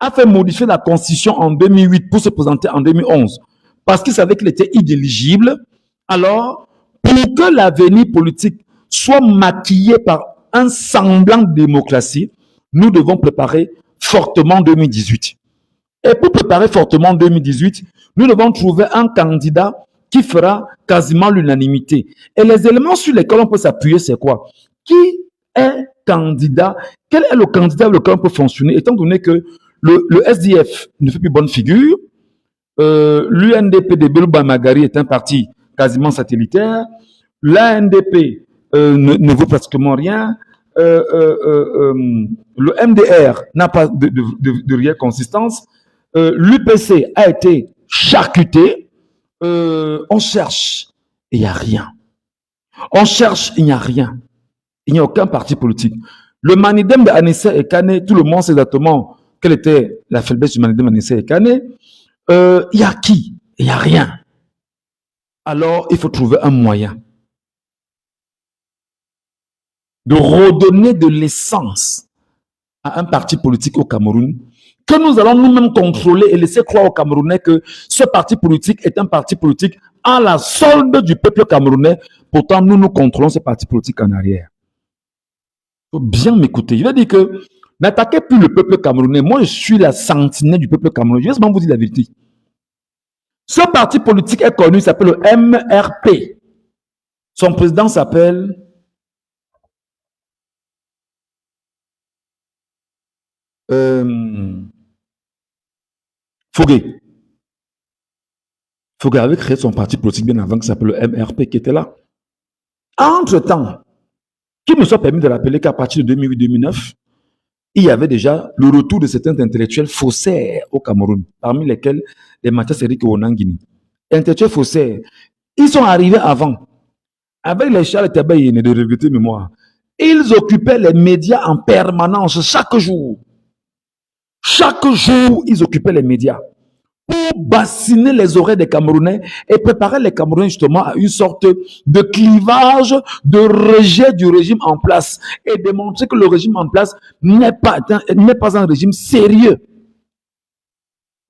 a fait modifier la constitution en 2008 pour se présenter en 2011 parce qu'il savait qu'il était inéligible. Alors, pour que l'avenir politique soit maquillé par un semblant de démocratie, nous devons préparer fortement 2018. Et pour préparer fortement 2018, nous devons trouver un candidat qui fera quasiment l'unanimité. Et les éléments sur lesquels on peut s'appuyer, c'est quoi? Qui est candidat? Quel est le candidat avec lequel on peut fonctionner, étant donné que le SDF ne fait plus bonne figure, l'UNDP de Belou Bamagari est un parti quasiment satellitaire, l'ANDP ne vaut pratiquement rien, le MDR n'a pas de réelle consistance, l'UPC a été charcuté, on cherche, et il n'y a rien. On cherche, il n'y a rien. Il n'y a aucun parti politique. Le Manidem de Anissé Ekane, tout le monde sait exactement quelle était la faiblesse du Manidem Anissé Ekane. Il y a qui? Il n'y a rien. Alors, il faut trouver un moyen de redonner de l'essence à un parti politique au Cameroun que nous allons nous-mêmes contrôler et laisser croire aux Camerounais que ce parti politique est un parti politique à la solde du peuple camerounais. Pourtant, nous contrôlons ce parti politique en arrière. Il faut bien m'écouter. Je vais dire que n'attaquez plus le peuple camerounais. Moi, je suis la sentinelle du peuple camerounais. Je vais seulement vous dire la vérité. Ce parti politique est connu, il s'appelle le MRP. Son président s'appelle Fogué. Fogué avait créé son parti politique bien avant, qui s'appelle le MRP, qui était là. Entre-temps, qui me soit permis de rappeler qu'à partir de 2008-2009, il y avait déjà le retour de certains intellectuels faussaires au Cameroun, parmi lesquels les Mathias Eric Onangini. Intellectuels faussaires, ils sont arrivés avant, avec les Charles Tabaye de regretter mémoire. Ils occupaient les médias en permanence, chaque jour. Chaque jour, ils occupaient les médias pour bassiner les oreilles des Camerounais et préparer les Camerounais justement à une sorte de clivage, de rejet du régime en place et démontrer que le régime en place n'est pas un régime sérieux.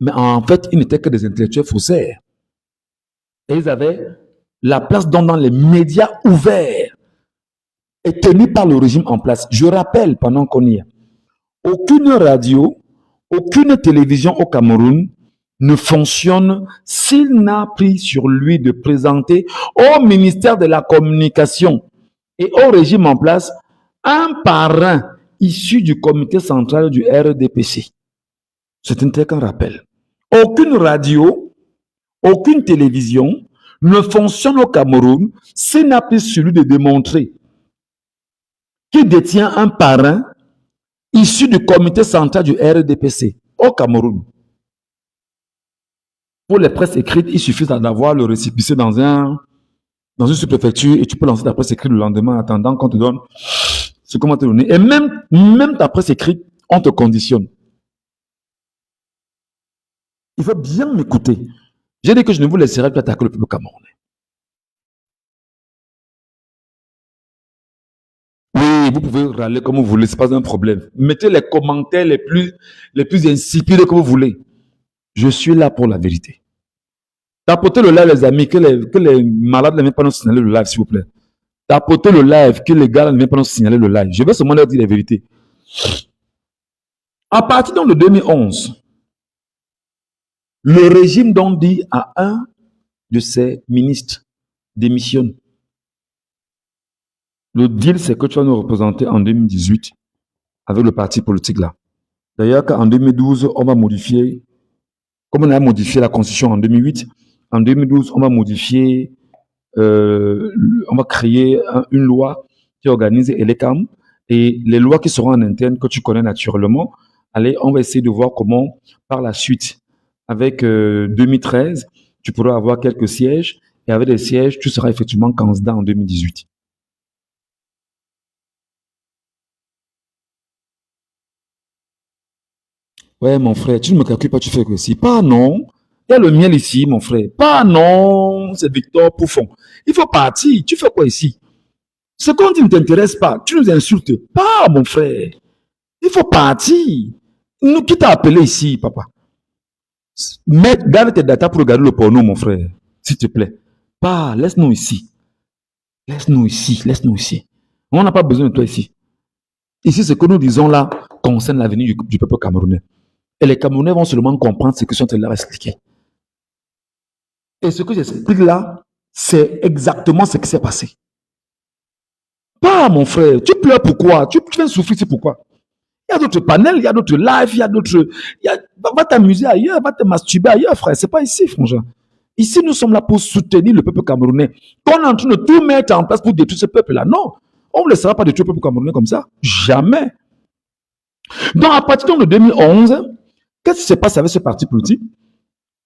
Mais en fait, ils n'étaient que des intellectuels faussaires. Et ils avaient la place dans les médias ouverts et tenus par le régime en place. Je rappelle, pendant qu'on y est, aucune radio, aucune télévision au Cameroun ne fonctionne s'il n'a pris sur lui de présenter au ministère de la Communication et au régime en place un parrain issu du comité central du RDPC. C'est un tel qu'un rappel. Aucune radio, aucune télévision ne fonctionne au Cameroun s'il n'a pris sur lui de démontrer qu'il détient un parrain issu du comité central du RDPC au Cameroun. Pour les presses écrites, il suffit d'avoir le récépissé dans une sous-préfecture et tu peux lancer ta presse écrite le lendemain en attendant qu'on te donne ce qu'on va te donner. Et même ta presse écrite, on te conditionne. Il faut bien m'écouter. J'ai dit que je ne vous laisserai pas attaquer le peuple camerounais. Oui, vous pouvez râler comme vous voulez, ce n'est pas un problème. Mettez les commentaires les plus insipides que vous voulez. Je suis là pour la vérité. Tapotez le live, les amis, que les malades ne viennent pas nous signaler le live, s'il vous plaît. Tapotez le live, que les gars ne viennent pas nous signaler le live. Je vais seulement leur dire la vérité. À partir de 2011, le régime donc dit à un de ses ministres démissionne. Le deal, c'est que tu vas nous représenter en 2018 avec le parti politique là. D'ailleurs, qu'en 2012, on va modifier, comme on a modifié la constitution en 2008, en 2012, on va modifier, on va créer une loi qui organise Elecam et les lois qui seront en interne, que tu connais naturellement. Allez, on va essayer de voir comment, par la suite, avec 2013, tu pourras avoir quelques sièges et avec des sièges, tu seras effectivement candidat en 2018. Ouais, mon frère, tu ne me calcules pas, tu fais que si. Pas non. Il y a le miel ici, mon frère. Pas non, c'est Victor Pouffon. Il faut partir. Tu fais quoi ici? Ce qu'on dit ne t'intéresse pas. Tu nous insultes. Pas, mon frère. Il faut partir. Qui t'a appelé ici, papa? Garde tes datas pour regarder le porno, mon frère. S'il te plaît. Pas, laisse-nous ici. Laisse-nous ici. Laisse-nous ici. On n'a pas besoin de toi ici. Ici, ce que nous disons là concerne l'avenir du peuple camerounais. Et les Camerounais vont seulement comprendre ce que je suis en train de leur expliquer. Et ce que j'explique là, c'est exactement ce qui s'est passé. Pas, mon frère. Tu pleures pourquoi? Tu viens souffrir, c'est pourquoi? Il y a d'autres panels, il y a d'autres lives, il y a d'autres... Va t'amuser ailleurs, va te masturber ailleurs, frère. C'est pas ici, frangin. Ici, nous sommes là pour soutenir le peuple camerounais. On est en train de tout mettre en place pour détruire ce peuple-là. Non, on ne laissera pas détruire le peuple camerounais comme ça. Jamais. Donc, à partir de 2011, qu'est-ce qui se passe avec ce parti politique?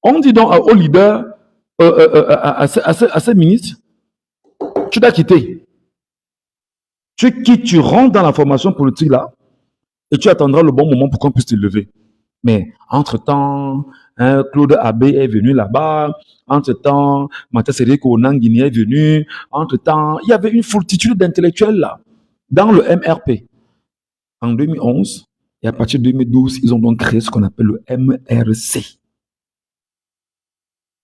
On dit donc aux leaders, à ces ministres, tu dois quitter. Tu quittes, tu rentres dans la formation politique là, et tu attendras le bon moment pour qu'on puisse te lever. Mais entre-temps, Claude Abbé est venu là-bas. Entre-temps, Mathias Eric Onangini est venu. Entre-temps, il y avait une foultitude d'intellectuels là, dans le MRP. En 2011, Et à partir de 2012, ils ont donc créé ce qu'on appelle le MRC.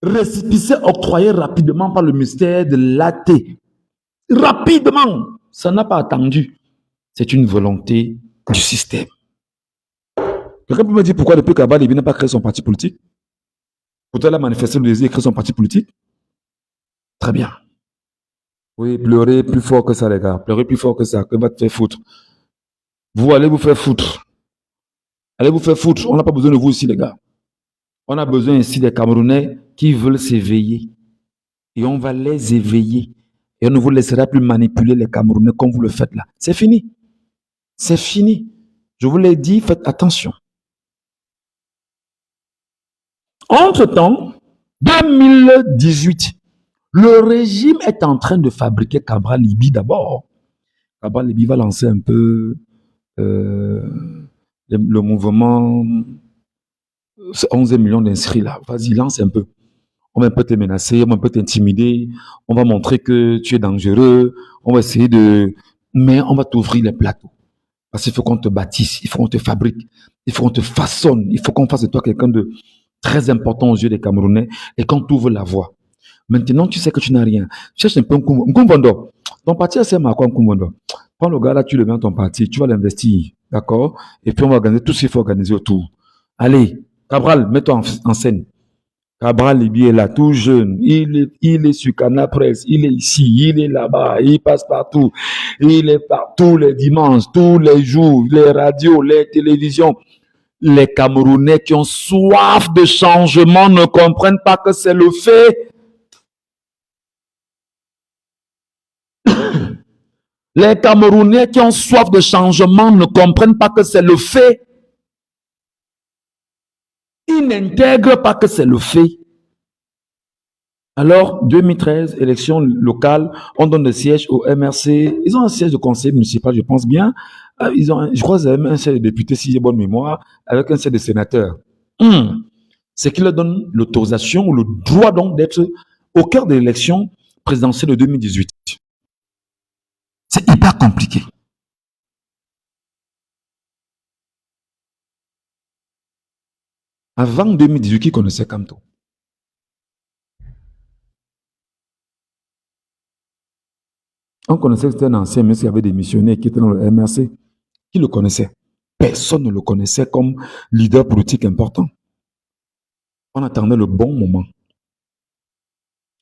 Récépissé octroyé rapidement par le ministère de l'AT. Rapidement, ça n'a pas attendu. C'est une volonté du système. Quelqu'un peut me dire pourquoi depuis qu'Abba Libi n'a pas créé son parti politique? Pourtant, il a manifesté le désir de créer son parti politique. Très bien. Oui, pleurez plus fort que ça, les gars. Pleurez plus fort que ça, que va te faire foutre. Vous allez vous faire foutre. Allez vous faire foutre. On n'a pas besoin de vous ici, les gars. On a besoin ici des Camerounais qui veulent s'éveiller. Et on va les éveiller. Et on ne vous laissera plus manipuler les Camerounais comme vous le faites là. C'est fini. C'est fini. Je vous l'ai dit, faites attention. Entre-temps, 2018, le régime est en train de fabriquer Cabral Libi d'abord. Cabral Libi va lancer un peu le mouvement 11 millions d'inscrits là. Vas-y, lance un peu. On va un peu te menacer, on va un peu t'intimider, on va montrer que tu es dangereux, on va essayer de... Mais on va t'ouvrir les plateaux. Parce qu'il faut qu'on te bâtisse, il faut qu'on te fabrique, il faut qu'on te façonne, il faut qu'on fasse de toi quelqu'un de très important aux yeux des Camerounais et qu'on t'ouvre la voie. Maintenant, tu sais que tu n'as rien. Cherche un peu Nkumbondo. Ton parti a servi à quoi Nkumbondo? Prends le gars là, tu le mets dans ton parti, tu vas l'investir, d'accord? Et puis on va organiser tout ce qu'il faut organiser autour. Allez, Cabral, mets-toi en scène. Cabral Libi est là, tout jeune. Il est sur Canal Presse, il est ici, il est là-bas, il passe partout. Il est partout les dimanches, tous les jours, les radios, les télévisions. Les Camerounais qui ont soif de changement ne comprennent pas que c'est le fait. Les Camerounais qui ont soif de changement ne comprennent pas que c'est le fait. Ils n'intègrent pas que c'est le fait. Alors, 2013, élection locale, on donne des sièges au MRC. Ils ont un siège de conseil municipal, je pense bien. Ils ont, je crois, un siège de député, si j'ai bonne mémoire, avec un siège de sénateur. C'est qui leur donne l'autorisation ou le droit donc d'être au cœur de l'élection présidentielle de 2018. C'est hyper compliqué. Avant 2018, qui connaissait Kamto? On connaissait que c'était un ancien ministre qui avait démissionné, qui était dans le MRC. Qui le connaissait? Personne ne le connaissait comme leader politique important. On attendait le bon moment.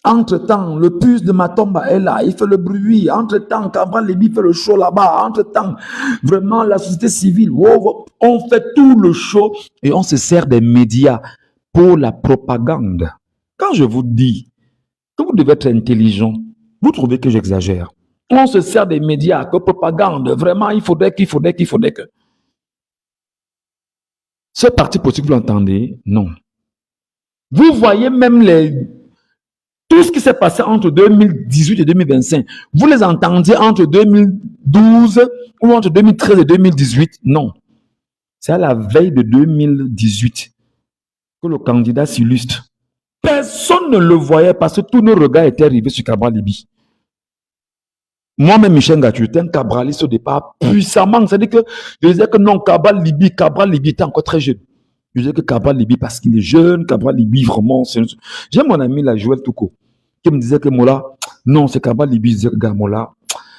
Entre-temps, le puce de Matomba est là, il fait le bruit. Entre-temps, Cabral Libi fait le show là-bas. Entre-temps, vraiment, la société civile, on fait tout le show et on se sert des médias pour la propagande. Quand je vous dis que vous devez être intelligent, vous trouvez que j'exagère. On se sert des médias que propagande. Vraiment, il faudrait que... Ce parti politique, vous l'entendez? Non. Vous voyez même tout ce qui s'est passé entre 2018 et 2025, vous les entendiez entre 2012 ou entre 2013 et 2018? Non. C'est à la veille de 2018 que le candidat s'illustre. Personne ne le voyait parce que tous nos regards étaient rivés sur Cabral Libi. Moi-même, Michel Ngatu, j'étais un cabraliste au départ puissamment. C'est-à-dire que je disais que non, Cabral Libi était encore très jeune. Je disais que Cabral Libi, parce qu'il est jeune, Cabral Libi, vraiment, j'ai mon ami, la Joël Touko, qui me disait que Mola, non, c'est Cabral Libi, je disais que gars, Mola,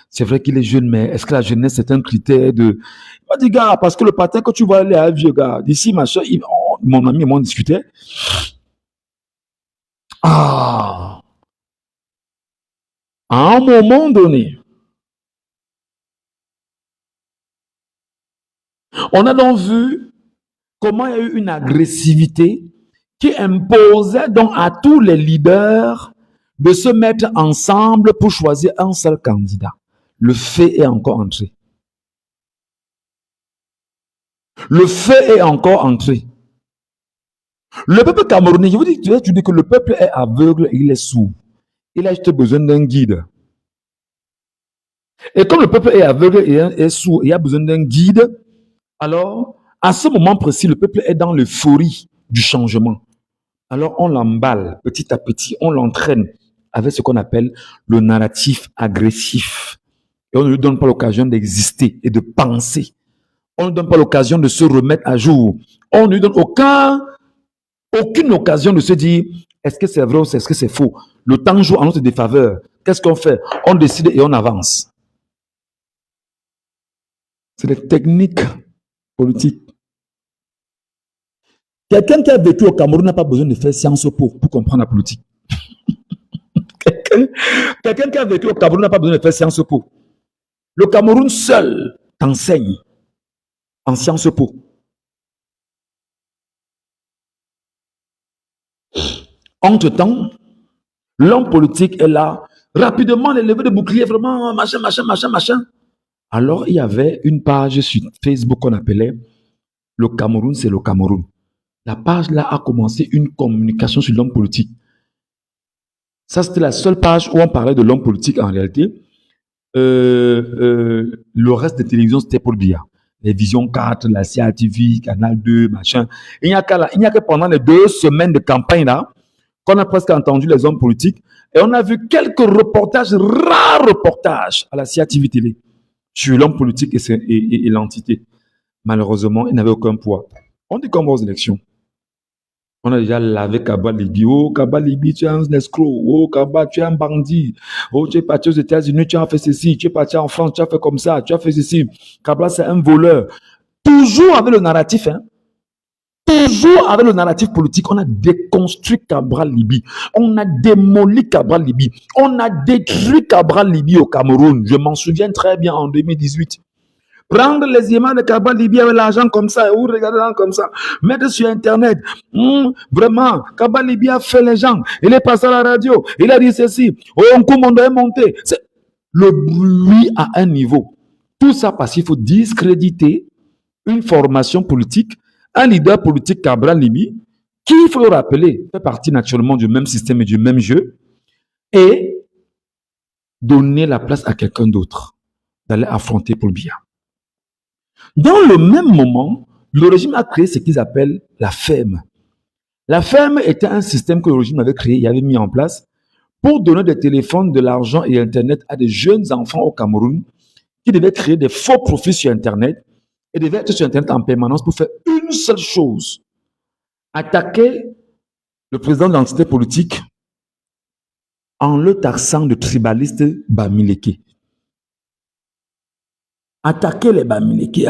c'est vrai qu'il est jeune, mais est-ce que la jeunesse c'est un critère de... Il m'a dit, gars, parce que le patin que tu vas aller à un vieux gars, d'ici, ma soeur, mon ami et moi, on discutait. À un moment donné, on a donc vu comment il y a eu une agressivité qui imposait donc à tous les leaders de se mettre ensemble pour choisir un seul candidat. Le fait est encore entré. Le fait est encore entré. Le peuple camerounais, je vous dis, tu dis que le peuple est aveugle et il est sourd. Il a juste besoin d'un guide. Et comme le peuple est aveugle et est sourd et a besoin d'un guide, alors, à ce moment précis, le peuple est dans l'euphorie du changement. Alors, on l'emballe petit à petit, on l'entraîne avec ce qu'on appelle le narratif agressif. Et on ne lui donne pas l'occasion d'exister et de penser. On ne donne pas l'occasion de se remettre à jour. On ne lui donne aucune occasion de se dire est-ce que c'est vrai ou est-ce que c'est faux. Le temps joue en notre défaveur. Qu'est-ce qu'on fait? On décide et on avance. C'est des techniques politiques. Quelqu'un qui a vécu au Cameroun n'a pas besoin de faire Sciences Po pour comprendre la politique. Quelqu'un qui a vécu au Cameroun n'a pas besoin de faire Sciences Po. Le Cameroun seul t'enseigne en Sciences Po. Entre-temps, l'homme politique est là, rapidement les levées de bouclier, vraiment, machin. Alors, il y avait une page sur Facebook qu'on appelait Le Cameroun, c'est le Cameroun. La page là a commencé une communication sur l'homme politique. Ça, c'était la seule page où on parlait de l'homme politique en réalité. Le reste des télévisions, c'était pour le Biya. Les Vision 4, la CATV, Canal 2, machin. Il n'y a que pendant les 2 semaines de campagne là, qu'on a presque entendu les hommes politiques. Et on a vu quelques reportages, rares reportages à la CATV télé sur l'homme politique et l'entité. Malheureusement, il n'avait aucun poids. On dit comment aux élections. On a déjà lavé Kaba Libi. Oh, Kaba Libi, tu es un escroc. Oh, Kaba, tu es un bandit. Oh, tu es parti aux États-Unis, tu as fait ceci. Tu es parti en France, tu as fait comme ça. Tu as fait ceci. Kaba, c'est un voleur. Toujours avec le narratif, hein. Toujours avec le narratif politique, on a déconstruit Cabral Libi. On a démoli Cabral Libi. On a détruit Cabral Libi au Cameroun. Je m'en souviens très bien en 2018. Prendre les images de Cabral Libi avec l'argent comme ça, ou regarder comme ça, mettre sur Internet. Vraiment, Cabral Libi a fait les gens. Il est passé à la radio. Il a dit ceci. Oh, on doit monter. Le bruit à un niveau. Tout ça parce qu'il faut discréditer une formation politique, un leader politique Cabral Libi, qui, il faut le rappeler, fait partie naturellement du même système et du même jeu, et donner la place à quelqu'un d'autre d'aller affronter pour le bien. Dans le même moment, le régime a créé ce qu'ils appellent la ferme. La ferme était un système que le régime avait créé et avait mis en place pour donner des téléphones, de l'argent et Internet à des jeunes enfants au Cameroun qui devaient créer des faux profils sur Internet et devaient être sur Internet en permanence pour faire une seule chose: attaquer le président de l'entité politique en le taxant de tribaliste Bamileke. Attaquer les Bamileke.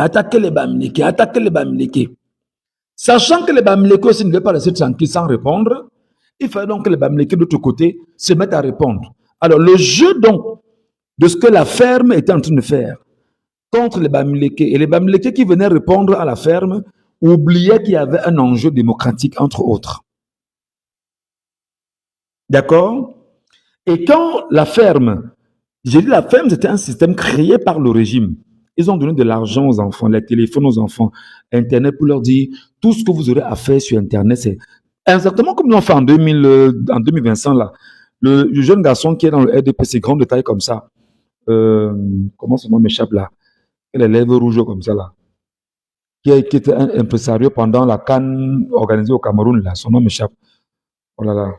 Sachant que les Bamileke aussi ne devaient pas rester tranquilles sans répondre, il fallait donc que les Bamileke de l'autre côté se mettent à répondre. Alors, le jeu donc de ce que la ferme était en train de faire contre les Bamileke, et les Bamileke qui venaient répondre à la ferme oubliaient qu'il y avait un enjeu démocratique entre autres. D'accord? Et quand la ferme, j'ai dit la ferme, c'était un système créé par le régime. Ils ont donné de l'argent aux enfants, les téléphones aux enfants, Internet pour leur dire tout ce que vous aurez à faire sur Internet, c'est exactement comme ils l'ont fait en 2025 là. Le jeune garçon qui est dans le RDPC, grand détail comme ça. Comment son nom m'échappe là? Il a les lèvres rouges comme ça là. Qui était un impresario pendant la CAN organisée au Cameroun là. Son nom m'échappe. Oh là là.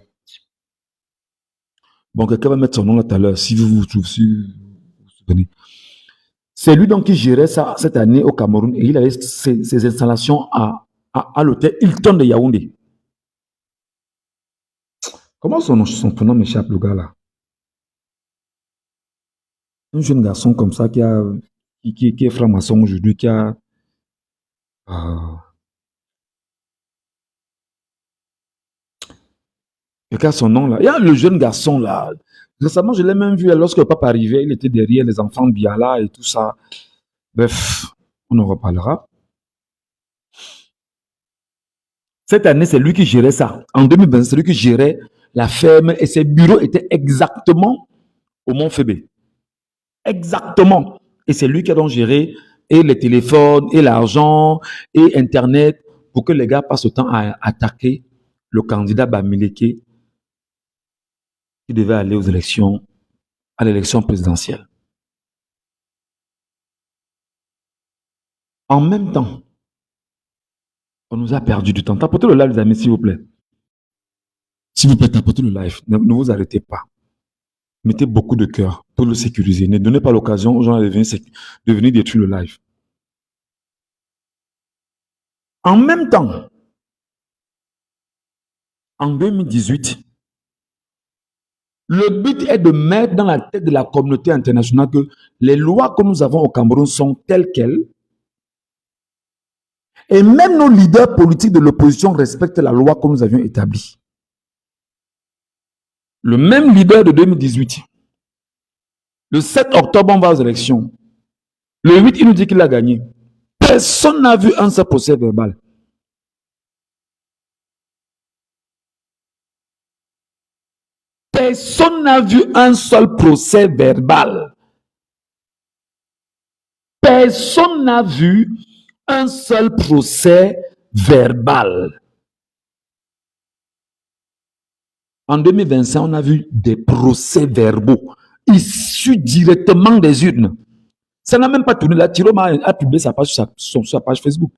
Bon, quelqu'un va mettre son nom là tout à l'heure, si vous vous souvenez. C'est lui donc qui gérait ça cette année au Cameroun et il avait ses installations à l'hôtel Hilton de Yaoundé. Comment son nom m'échappe, le gars là? Un jeune garçon comme ça qui est franc-maçon aujourd'hui, qui a... Regarde son nom là. Il y a le jeune garçon là. Récemment, je l'ai même vu lorsque le papa arrivait, il était derrière les enfants de Biala et tout ça. Bref, on en reparlera. Cette année, c'est lui qui gérait ça. En 2020, c'est lui qui gérait la ferme et ses bureaux étaient exactement au Mont-Fébé. Exactement. Et c'est lui qui a donc géré et les téléphones, et l'argent, et Internet, pour que les gars passent le temps à attaquer le candidat Bamileke qui devait aller aux élections, à l'élection présidentielle. En même temps, on nous a perdu du temps. Tapotez le live, les amis, s'il vous plaît. S'il vous plaît, tapotez le live. Ne vous arrêtez pas. Mettez beaucoup de cœur pour le sécuriser. Ne donnez pas l'occasion aux gens de venir détruire le live. En même temps, en 2018, le but est de mettre dans la tête de la communauté internationale que les lois que nous avons au Cameroun sont telles quelles. Et même nos leaders politiques de l'opposition respectent la loi que nous avions établie. Le même leader de 2018, le 7 octobre, on va aux élections. Le 8, il nous dit qu'il a gagné. Personne n'a vu un seul procès verbal. Personne n'a vu un seul procès verbal. Personne n'a vu un seul procès verbal. En 2025, on a vu des procès verbaux issus directement des urnes. Ça n'a même pas tourné. La Tiroma a publié sa page sur sa page Facebook.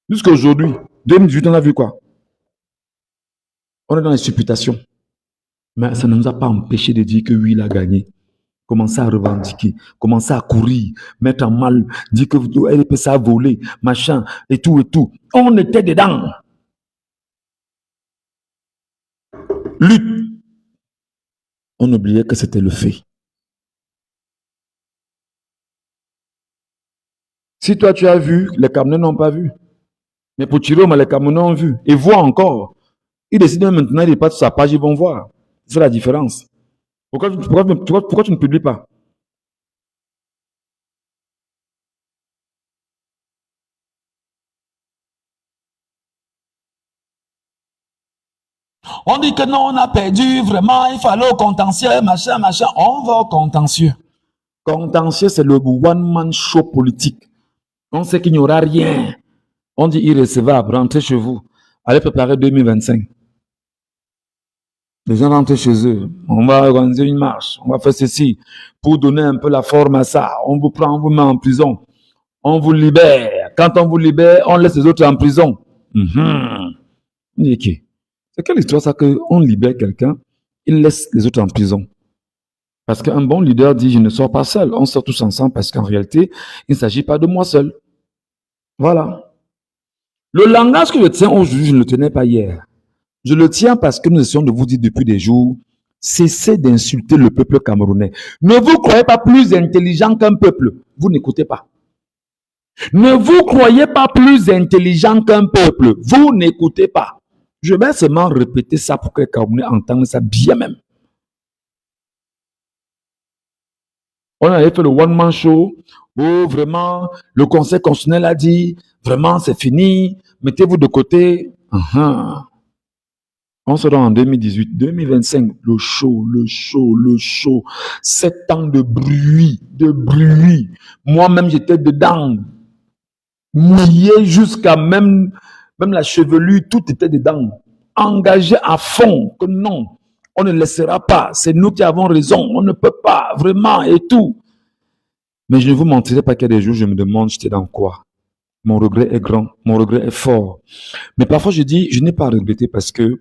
Jusqu'à aujourd'hui, 2018, on a vu quoi? On est dans les supputations. Mais ça ne nous a pas empêché de dire que oui, il a gagné. Commencer à revendiquer, commencer à courir, mettre en mal, dire que LPC a volé, machin, et tout, et tout. On était dedans. Lutte. On oubliait que c'était le fait. Si toi tu as vu, les Camerounais n'ont pas vu. Mais pour Chiroma, les Camerounais ont vu. Et voient encore. Ils décident maintenant, ils partent sur sa page, ils vont voir. C'est la différence. Pourquoi tu ne publies pas? On dit que non, on a perdu, vraiment, il fallait au contentieux, machin, machin. On va au contentieux. Contentieux, c'est le one-man show politique. On sait qu'il n'y aura rien. On dit irrécevable, rentrez chez vous. Allez préparer 2025. Les gens rentrent chez eux. On va organiser une marche. On va faire ceci pour donner un peu la forme à ça. On vous prend, on vous met en prison. On vous libère. Quand on vous libère, on laisse les autres en prison. C'est quelle histoire ça qu'on libère quelqu'un, il laisse les autres en prison? Parce qu'un bon leader dit, je ne sors pas seul. On sort tous ensemble parce qu'en réalité, il ne s'agit pas de moi seul. Voilà. Le langage que je tiens aujourd'hui, je ne le tenais pas hier. Je le tiens parce que nous essayons de vous dire depuis des jours, cessez d'insulter le peuple camerounais. Ne vous croyez pas plus intelligent qu'un peuple. Vous n'écoutez pas. Ne vous croyez pas plus intelligent qu'un peuple. Vous n'écoutez pas. Je vais seulement répéter ça pour que les Camerounais entendent ça bien même. On avait fait le one-man show où vraiment le Conseil constitutionnel a dit, vraiment c'est fini, mettez-vous de côté. On sera en 2018, 2025, le show. 7 ans de bruit. Moi-même, j'étais dedans. Mouillé jusqu'à même la chevelure, tout était dedans. Engagé à fond, que non, on ne laissera pas. C'est nous qui avons raison, on ne peut pas, vraiment, et tout. Mais je ne vous mentirai pas qu'il y a des jours, je me demande, j'étais dans quoi? Mon regret est grand, mon regret est fort. Mais parfois, je dis, je n'ai pas regretté parce que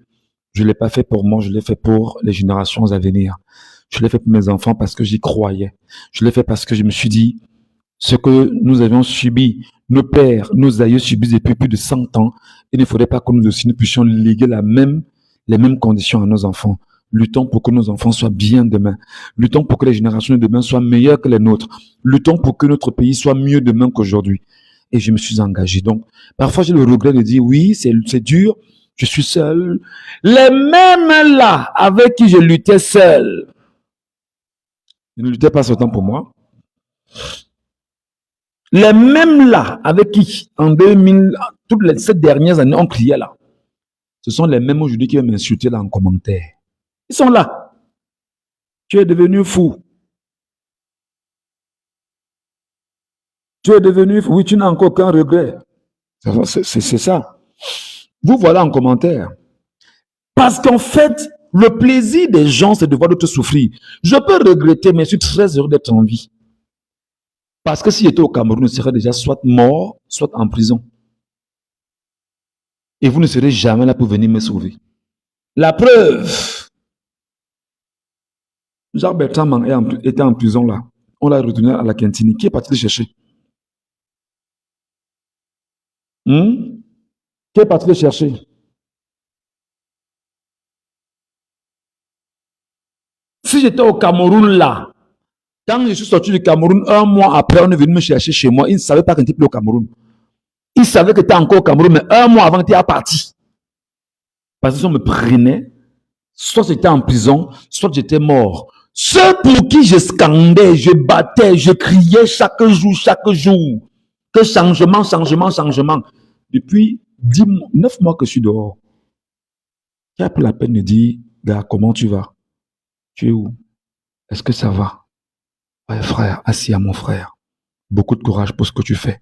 je ne l'ai pas fait pour moi, je l'ai fait pour les générations à venir. Je l'ai fait pour mes enfants parce que j'y croyais. Je l'ai fait parce que je me suis dit, ce que nous avions subi, nos pères, nos aïeux subissent depuis plus de 100 ans, il ne faudrait pas que nous aussi nous puissions léguer les mêmes conditions à nos enfants. Luttons pour que nos enfants soient bien demain. Luttons pour que les générations de demain soient meilleures que les nôtres. Luttons pour que notre pays soit mieux demain qu'aujourd'hui. Et je me suis engagé. Donc, parfois j'ai le regret de dire, oui, c'est dur, je suis seul. Les mêmes là, avec qui je luttais seul, ils ne luttaient pas seulement pour moi. Les mêmes là, avec qui, en 2000, toutes ces dernières années, on criait là. Ce sont les mêmes aujourd'hui qui vont m'insulter là en commentaire. Ils sont là. Tu es devenu fou. Tu es devenu fou. Oui, tu n'as encore aucun regret. C'est ça. Vous voilà en commentaire. Parce qu'en fait, le plaisir des gens, c'est de voir d'autres souffrir. Je peux regretter, mais je suis très heureux d'être en vie. Parce que si j'étais au Cameroun, je serais déjà soit mort, soit en prison. Et vous ne serez jamais là pour venir me sauver. La preuve, Jean-Bertrand était en prison là. On l'a retenu à la cantine. Qui est parti le chercher? Qui est parti le chercher? Si j'étais au Cameroun là, quand je suis sorti du Cameroun, un mois après, on est venu me chercher chez moi. Ils ne savaient pas que tu n'étais plus au Cameroun. Ils savaient que tu es encore au Cameroun, mais un mois avant, tu es parti. Parce que si on me prenait, soit j'étais en prison, soit j'étais mort. Ceux pour qui je scandais, je battais, je criais chaque jour, que changement, changement, changement. Depuis 9 mois que je suis dehors, qui a pris la peine de dire, gars, comment tu vas? Tu es où? Est-ce que ça va? Ouais, frère, assis à mon frère. Beaucoup de courage pour ce que tu fais.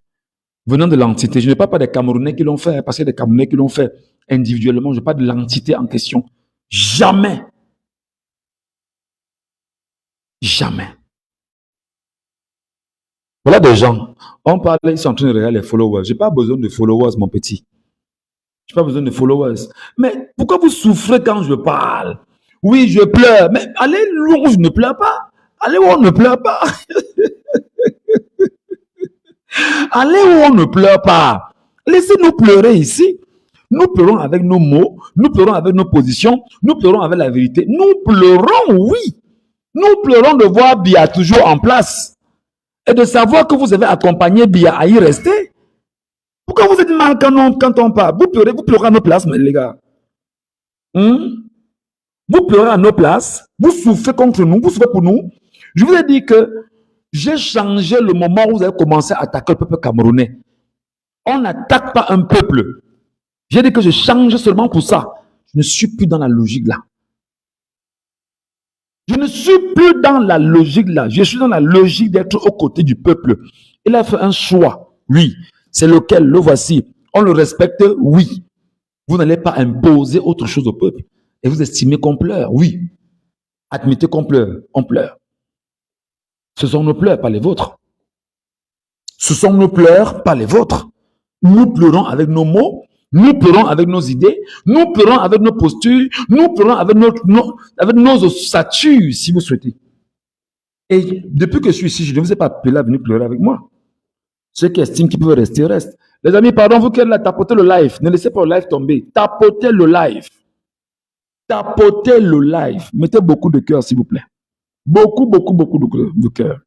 Venant de l'entité, je ne parle pas des Camerounais qui l'ont fait, parce que des Camerounais qui l'ont fait individuellement, je parle de l'entité en question. Jamais. Jamais. Voilà des gens. On parle, ils sont en train de regarder les followers. Je n'ai pas besoin de followers, mon petit. Je n'ai pas besoin de followers. Mais pourquoi vous souffrez quand je parle? Oui, je pleure. Mais allez où je ne pleure pas. Allez où on ne pleure pas. Allez où on ne pleure pas. Laissez-nous pleurer ici. Nous pleurons avec nos mots, nous pleurons avec nos positions, nous pleurons avec la vérité. Nous pleurons, oui. Nous pleurons de voir Bia toujours en place et de savoir que vous avez accompagné Bia à y rester. Pourquoi vous êtes mal quand on parle? Vous pleurez à nos places, mais les gars. Vous pleurez à nos places, vous souffrez contre nous, vous souffrez pour nous. Je vous ai dit que j'ai changé le moment où vous avez commencé à attaquer le peuple camerounais. On n'attaque pas un peuple. J'ai dit que je change seulement pour ça. Je ne suis plus dans la logique là. Je ne suis plus dans la logique là. Je suis dans la logique d'être aux côtés du peuple. Il a fait un choix. Oui. C'est lequel? Le voici. On le respecte? Oui. Vous n'allez pas imposer autre chose au peuple. Et vous estimez qu'on pleure? Oui. Admettez qu'on pleure. On pleure. Ce sont nos pleurs, pas les vôtres. Ce sont nos pleurs, pas les vôtres. Nous pleurons avec nos mots, nous pleurons avec nos idées, nous pleurons avec nos postures, nous pleurons avec nos ossature, si vous souhaitez. Et depuis que je suis ici, je ne vous ai pas appelé à venir pleurer avec moi. Ceux qui estiment qu'ils peuvent rester, restent. Les amis, pardon, vous qui êtes là, tapotez le live. Ne laissez pas le live tomber. Tapotez le live. Tapotez le live. Mettez beaucoup de cœur, s'il vous plaît. Beaucoup, beaucoup, beaucoup de cœur.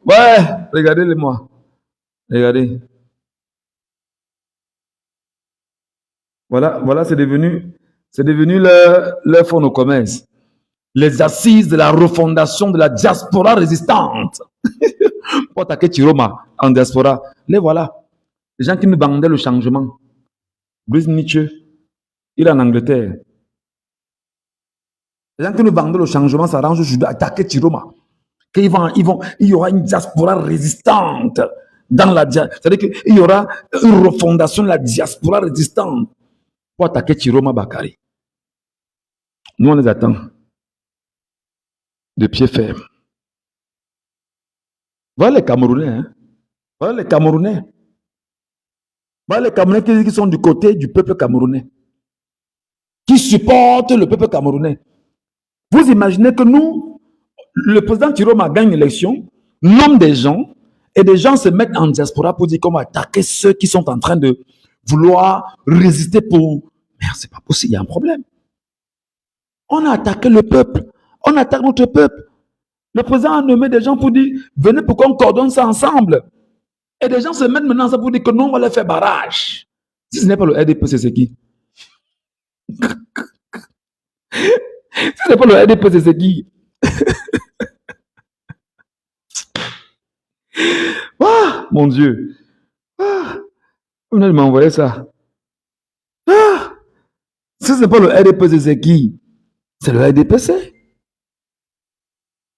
Ouais, regardez-les-moi. Regardez. Voilà, c'est devenu leur fonds de commerce. Les assises de la refondation de la diaspora résistante. Pour attaquer Chiroma en diaspora. Les voilà. Les gens qui nous vendaient le changement. Bruce Nietzsche, il est en Angleterre. Les gens qui nous vendaient le changement s'arrangent aujourd'hui à attaquer Chiroma. Il y aura une diaspora résistante dans la diaspora. C'est-à-dire qu'il y aura une refondation de la diaspora résistante pour attaquer Chiroma Bakari. Nous, on les attend de pied ferme. Voilà les Camerounais. Hein? Voilà les Camerounais. Voilà les Camerounais qui sont du côté du peuple camerounais. Qui supportent le peuple camerounais. Vous imaginez que nous, le président Chiroma gagne l'élection, nomme des gens, et des gens se mettent en diaspora pour dire qu'on va attaquer ceux qui sont en train de vouloir résister pour... Mais c'est pas possible, il y a un problème. On a attaqué le peuple. On attaque notre peuple. Le président a nommé des gens pour dire, venez pour qu'on coordonne ça ensemble. Et des gens se mettent maintenant ça pour dire que non, on va les faire barrage. Si ce n'est pas le RDP, c'est qui? Si ce n'est pas le RDP, c'est qui? Ah, mon Dieu. Ah, vous venez de m'envoyer ça. Ah, si ce n'est pas le RDP, c'est qui? C'est le RDPC.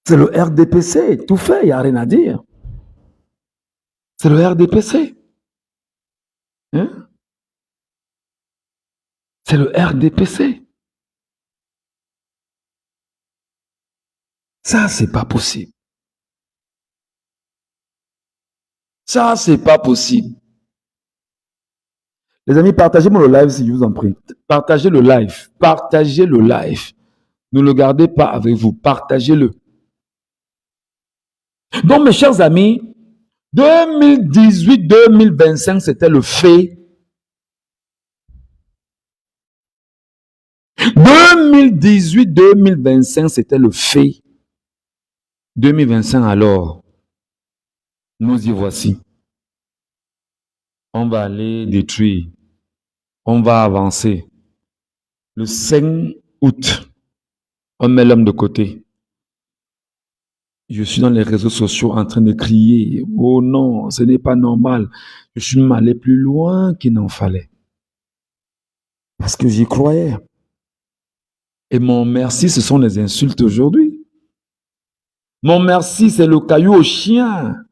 C'est le RDPC. Tout fait, il n'y a rien à dire. C'est le RDPC. Hein? C'est le RDPC. Ça, c'est pas possible. Ça, c'est pas possible. Les amis, partagez-moi le live si je vous en prie. Partagez le live. Partagez le live. Ne le gardez pas avec vous. Partagez-le. Donc, mes chers amis, 2018-2025, c'était le fait. 2018-2025, c'était le fait. 2025, alors, nous y voici. On va aller détruire. On va avancer. Le 5 août, on met l'homme de côté. Je suis dans les réseaux sociaux en train de crier. Oh non, ce n'est pas normal. Je suis même allé plus loin qu'il n'en fallait. Parce que j'y croyais. Et mon merci, ce sont les insultes aujourd'hui. Mon merci, c'est le caillou au chien.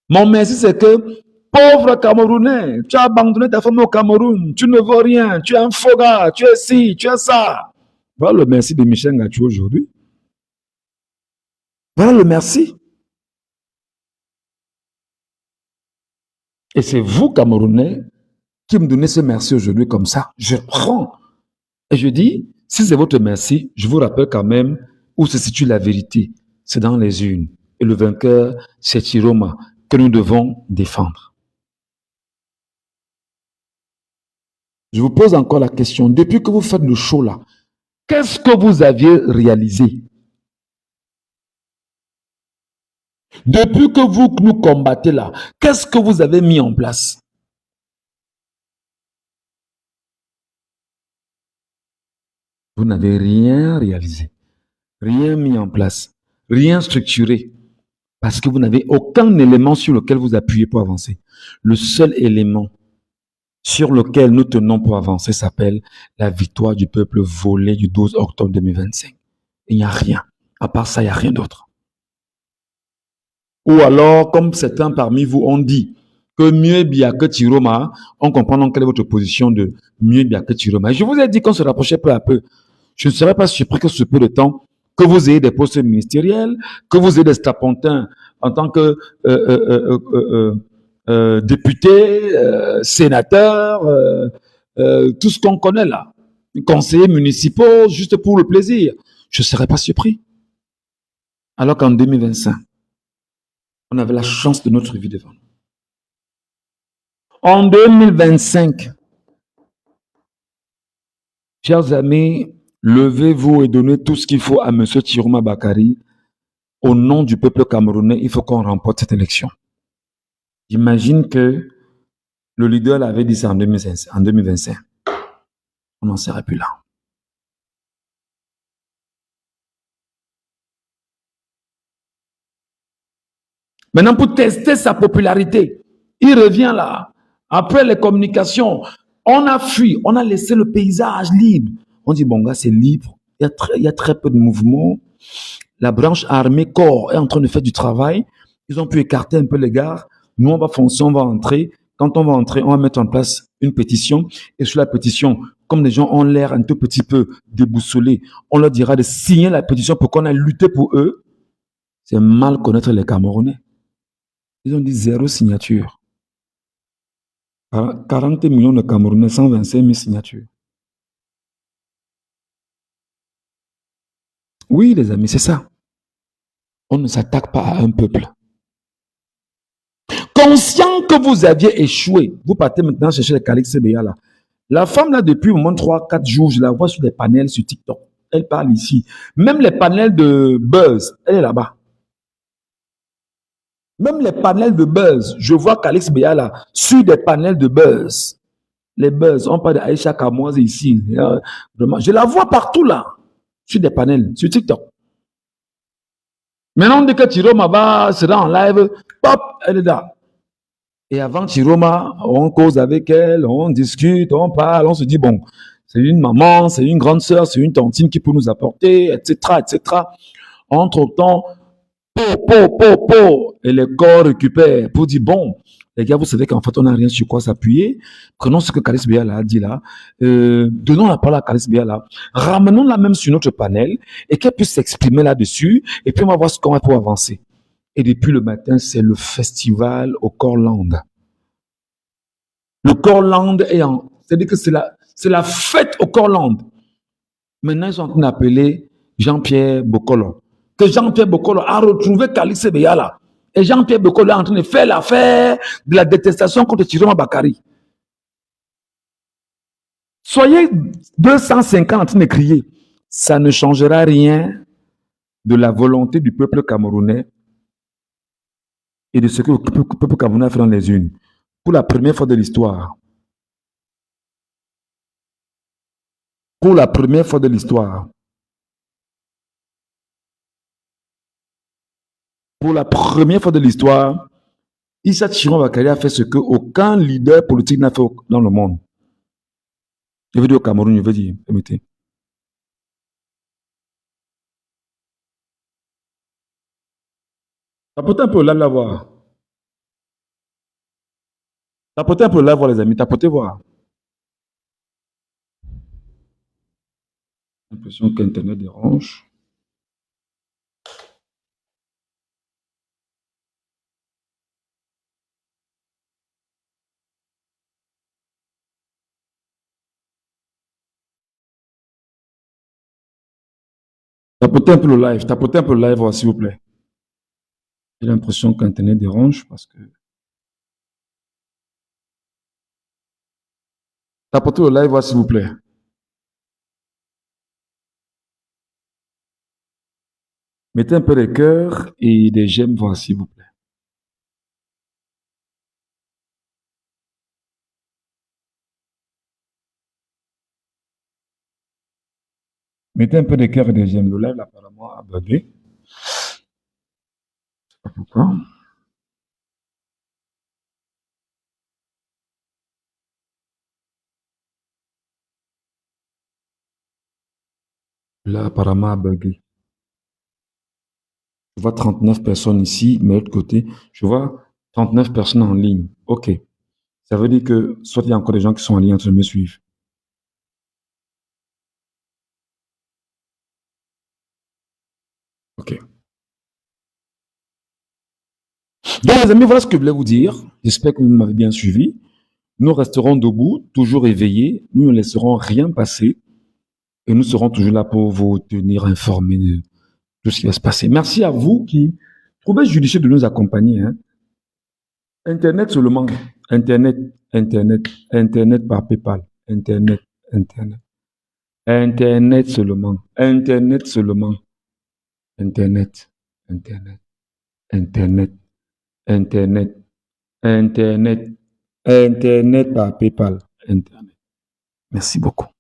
Mon merci, c'est que, pauvre Camerounais, tu as abandonné ta famille au Cameroun, tu ne vaux rien, tu es un faux gars, tu es ci, tu es ça. Voilà le merci de Michel Ngatou aujourd'hui. Voilà le merci. Et c'est vous, Camerounais, qui me donnez ce merci aujourd'hui comme ça. Je prends. Et je dis, si c'est votre merci, je vous rappelle quand même où se situe la vérité. C'est dans les urnes. Et le vainqueur, c'est Chiroma, que nous devons défendre. Je vous pose encore la question. Depuis que vous faites le show là, qu'est-ce que vous aviez réalisé? Depuis que vous nous combattez là, qu'est-ce que vous avez mis en place? Vous n'avez rien réalisé, rien mis en place, rien structuré, parce que vous n'avez aucun élément sur lequel vous appuyez pour avancer. Le seul élément sur lequel nous tenons pour avancer s'appelle la victoire du peuple volé du 12 octobre 2025. Il n'y a rien. À part ça, il n'y a rien d'autre. Ou alors, comme certains parmi vous ont dit, que mieux bien que Chiroma, on comprend donc quelle est votre position de mieux bien que Chiroma. Et je vous ai dit qu'on se rapprochait peu à peu. Je ne serais pas surpris que ce peu de temps, que vous ayez des postes ministériels, que vous ayez des strapontins en tant que députés, sénateurs, tout ce qu'on connaît là, conseillers municipaux, juste pour le plaisir. Je ne serais pas surpris. Alors qu'en 2025, on avait la chance de notre vie devant nous. En 2025, chers amis, levez-vous et donnez tout ce qu'il faut à M. Chiroma Bakary. Au nom du peuple camerounais, il faut qu'on remporte cette élection. J'imagine que le leader l'avait dit ça en 2025. On n'en serait plus là. Maintenant, pour tester sa popularité, il revient là. Après les communications, on a fui, on a laissé le paysage libre. On dit, bon gars, c'est libre. Il y a très peu de mouvements. La branche armée corps est en train de faire du travail. Ils ont pu écarter un peu les gars. Nous, on va foncer, on va entrer. Quand on va entrer, on va mettre en place une pétition. Et sur la pétition, comme les gens ont l'air un tout petit peu déboussolés, on leur dira de signer la pétition pour qu'on ait lutté pour eux. C'est mal connaître les Camerounais. Ils ont dit 0 signature. 40 millions de Camerounais, 125 000 signatures. Oui, les amis, c'est ça. On ne s'attaque pas à un peuple. Conscient que vous aviez échoué, vous partez maintenant chercher les Calix CBA là. La femme là, depuis au moins 3-4 jours, je la vois sur des panels sur TikTok. Elle parle ici. Même les panels de buzz, elle est là-bas. Même les panels de buzz, je vois Calix BA là, sur des panels de buzz. Les buzz, on parle d'Aïcha Kamoise ici. Vraiment, je la vois partout là, sur des panels, sur TikTok. Maintenant, dès que Chiroma sera en live, pop, elle est là. Et avant Chiroma, on cause avec elle, on discute, on parle, on se dit, bon, c'est une maman, c'est une grande sœur, c'est une tantine qui peut nous apporter, etc., etc. Entre-temps, et les corps récupèrent pour dire, bon, les gars, vous savez qu'en fait, on n'a rien sur quoi s'appuyer. Prenons ce que Calix BA a dit là. Donnons la parole à Calix BA là. Ramenons-la même sur notre panel et qu'elle puisse s'exprimer là-dessus. Et puis, on va voir ce qu'on va pour avancer. Et depuis le matin, c'est le festival au Corland. Le Corland est en... C'est-à-dire que c'est la fête au Corland. Maintenant, ils sont en train d'appeler Jean-Pierre Bokolo. Que Jean-Pierre Bokolo a retrouvé Kalise Beyala. Et Jean-Pierre Bokolo est en train de faire l'affaire de la détestation contre Chiroma Bakari. Soyez 250 en train de crier. Ça ne changera rien de la volonté du peuple camerounais et de ce que le peuple camerounais a fait dans les unes. Pour la première fois de l'histoire. Pour la première fois de l'histoire. Pour la première fois de l'histoire, Issa Chiroma Bakari a fait ce que aucun leader politique n'a fait dans le monde. Je veux dire au Cameroun, je veux dire, permettez. Tapotez un peu là, voir. Tapotez un peu là, voir les amis. Tapotez voir. J'ai l'impression qu'Internet dérange. Tapotez un peu le live. Tapotez un peu le live, s'il vous plaît. J'ai l'impression qu'Internet dérange parce que... Tapotez le live, s'il vous plaît. Mettez un peu de cœur et des j'aime, s'il vous plaît. Mettez un peu de cœur et des j'aime. Le live, apparemment, a bugué. Je sais pas pourquoi. Là, apparemment, a bugué. Je vois 39 personnes ici, mais de l'autre côté, je vois 39 personnes en ligne. OK. Ça veut dire que soit il y a encore des gens qui sont en ligne en train de me suivre. OK. Donc, les amis, voilà ce que je voulais vous dire. J'espère que vous m'avez bien suivi. Nous resterons debout, toujours éveillés. Nous ne laisserons rien passer. Et nous serons toujours là pour vous tenir informés de tout ce qui va se passer. Merci à vous qui trouvez judicieux de nous accompagner. Hein. Internet seulement. Internet, Internet, Internet par PayPal. Internet, Internet. Internet seulement. Internet seulement. Internet, Internet, Internet, Internet, Internet, Internet par PayPal. Internet. Merci beaucoup.